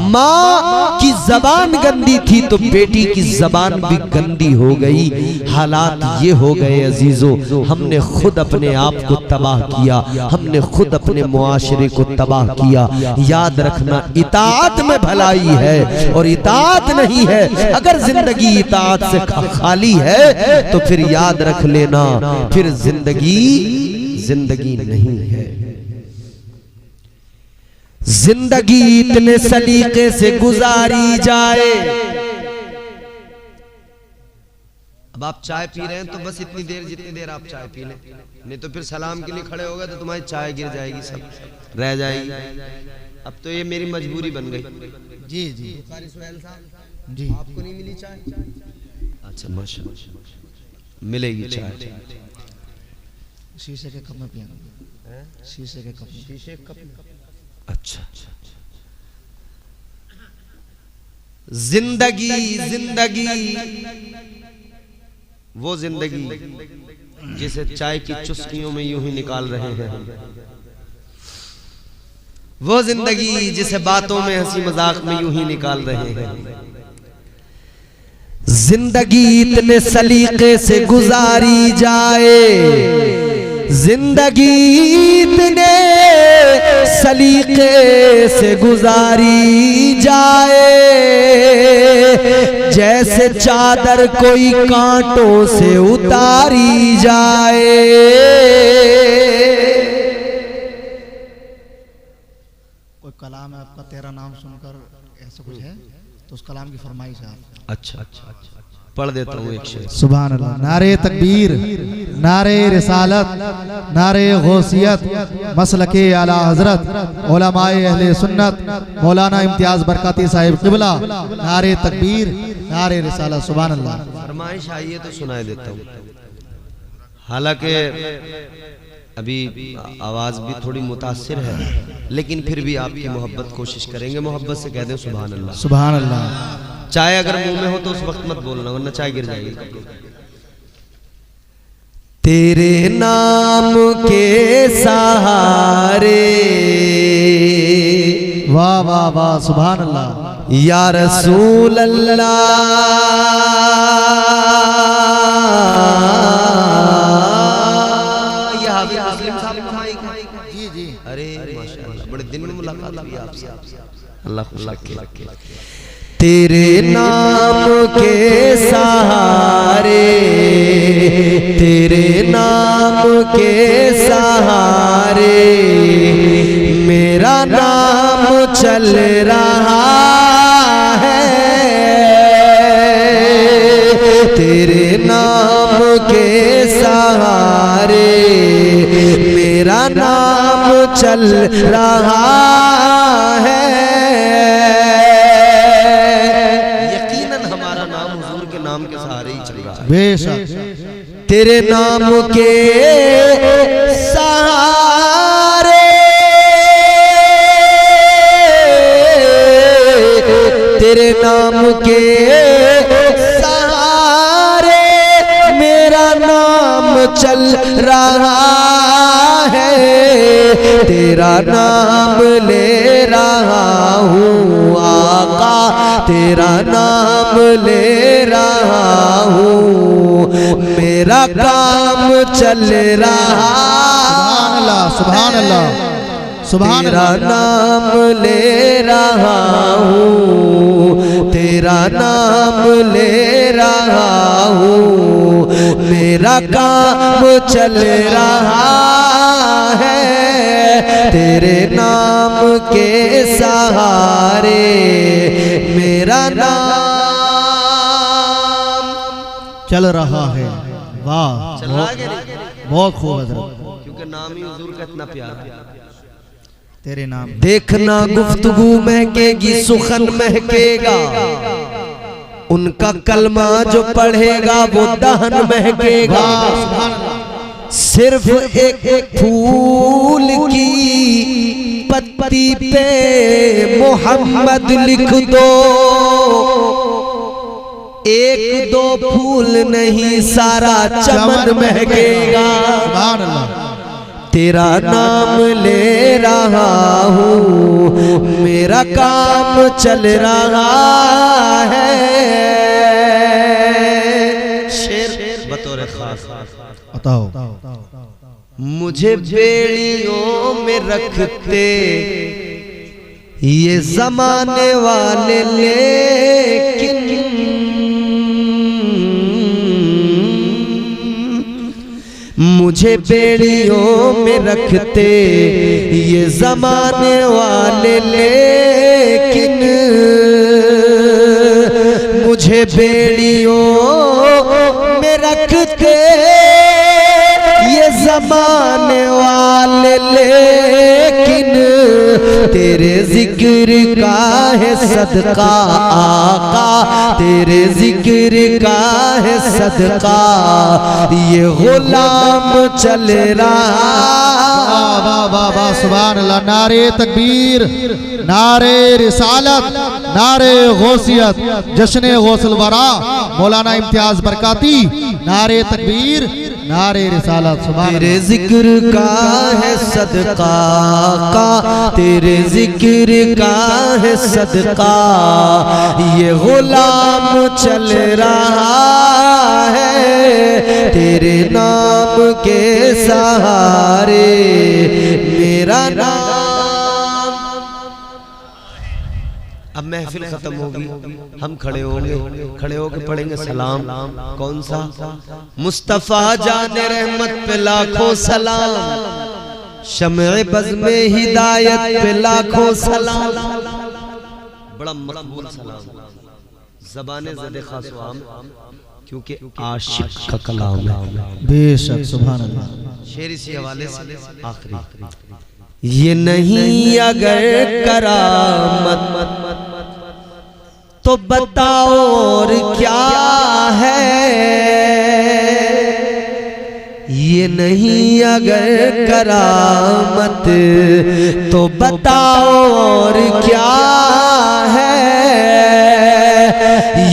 माँ की जबान गंदी थी तो बेटी की जबान भी गंदी हो गई। हालात ये हो गए अजीजों, हमने खुद अपने आप को तबाह किया, हमने खुद अपने मुआशरे को तबाह किया। याद रखना इताअत इताअत में भलाई है और इताअत नहीं है। अगर जिंदगी इताअत से खाली है तो फिर याद रख लेना, फिर जिंदगी नहीं है। जिंदगी इतने सलीके से गुजारी जाए। अब आप चाय पी रहे हैं तो बस इतनी देर जितनी देर आप चाय पी लें, नहीं तो फिर सलाम के लिए खड़े हो गए तो तुम्हारी चाय गिर जाएगी, सब रह जाएगी। अब तो ये मेरी मजबूरी बन गई। जी जी जी, आपको नहीं मिली चाय? अच्छा माशाअल्लाह, मिलेगी चाय। शीशे के कप में पिएंगे, शीशे के कप, शीशे कप। अच्छा, जिंदगी वो जिंदगी जिसे चाय की चुस्कियों में यूं ही निकाल रहे हैं हम, वो जिंदगी जिसे बातों में हंसी मजाक में यूं ही निकाल रहे हैं। जिंदगी इतने सलीके से गुजारी जाए, जिंदगी इतने सलीके से गुजारी जाए, जैसे चादर कोई कांटों से उतारी जाए। कोई कलाम है आपका, तेरा नाम सुनकर ऐसा कुछ है तो उस कलाम की फरमाइश है आप। अच्छा, पढ़ देता हूँ एक शेर। सुभान अल्लाह। नारे तकबीर, नारे रिसालत, नारे गौसियत, मसलके आला हजरत उलमाए अहले सुन्नत मौलाना इम्तियाज बरकाती साहिब क़िबला, नारे तकबीर, नारे रिसालत। सुभान अल्लाह। फरमाइश आई है तो सुनाई देता हूँ। हालांकि अभी आवाज भी थोड़ी मुतासिर है, लेकिन फिर भी आपकी मोहब्बत कोशिश करेंगे। मोहब्बत से कह दें सुभान अल्लाह। सुभान अल्लाह। चाय अगर मुंह में हो तो उस वक्त मत बोलना, वरना चाय गिर जाएगी। तेरे नाम के सहारे, वाह वाह वाह, सुभान अल्लाह। या रसूल अल्लाह, जी जी, अरे माशाअल्लाह, बड़े दिन में मुलाकात हुई आपसे। अल्लाह के तेरे नाम के सहारे, तेरे नाम के सहारे मेरा नाम चल रहा है। तेरे नाम के सहारे मेरा नाम चल रहा है। के सहारे ही चल रहा है बेशक। तेरे नाम के सहारे, तेरे नाम के सहारे मेरा नाम चल रहा है। तेरा नाम ले रहा हूँ आका, तेरा नाम ले रहा हूँ, मेरा काम चल रहा। सुभान अल्लाह, सुभान अल्लाह। तेरा नाम ले रहा हूँ, तेरा नाम ले रहा हूँ, मेरा काम चल रहा है। तेरे नाम के सहारे मेरा नाम चल रहा है। वाह, चल रहा है, बहुत खूब हज़रत, क्योंकि नाम ही हुजूर का इतना प्यारा है। तेरे नाम। देखना गुफ्तगू महकेगी, सुखन महकेगा, उनका कलमा जो पढ़ेगा वो दहन महकेगा। सिर्फ एक फूल की पत्ती पे मोहम्मद लिख दो, एक दो फूल नहीं सारा चमन महकेगा। तेरा नाम ले रहा हूँ, मेरा काम चल रहा है। शेर बतौर खास बताओ। मुझे बेड़ियों में रखते ये जमाने वाले लेकिन मुझे बेड़ियों में रखते, ये जमाने वाले लेकिन मुझे बेड़ियों में रखते, ये जमाने वाले लेकिन तेरे जिक्र का है सदका आका, तेरे जिक्र का है सदका ये गुलाम चल रहा। वाह वाह वाह सुभान अल्लाह। नारे तकबीर, नारे रिसालत, नारे गौसियत, जश्न गौसुल वरा मौलाना इम्तियाज बरकाती। नारे तकबीर, नारे रिसालत। सुभान तेरे जिक्र का है सदका का, तेरे जिक्र का है सदका ये गुलाम चल रहा है, तेरे नाम के सहारे मेरा नाम। अब महफिल खत्म होगी, हम खड़े होंगे, खड़े होकर पढ़ेंगे सलाम। कौन सा? मुस्तफा जाने रहमत पे लाखों सलाम, शम्ए बज़ में हिदायत पे लाखों सलाम। बड़ा मकबूल सलाम, ज़बाने ज़दे खास आम, क्योंकि आशिक का कलाम है। बेशक सुभान अल्लाह। शेर इसी हवाले से आखिरी, ये नहीं अगर करामत तो बताओ और क्या है, ये नहीं अगर करामत तो बताओ और क्या है,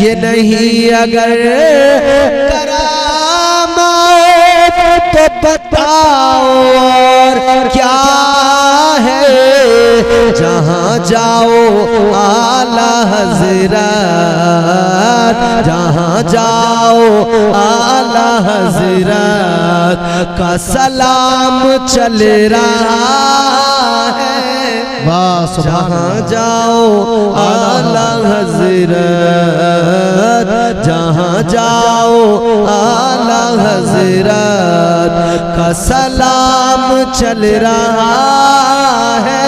ये नहीं अगर करामत तो बताओ और क्या है, जहाँ जाओ आला हज़रत, जहाँ जाओ आला हज़रत का सलाम चल रहा है। वाह जहाँ जाओ आला हज़रत, जहाँ जाओ आला हज़रत का सलाम चल रहा है,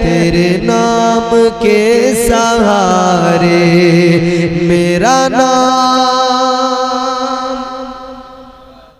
तेरे नाम के सहारे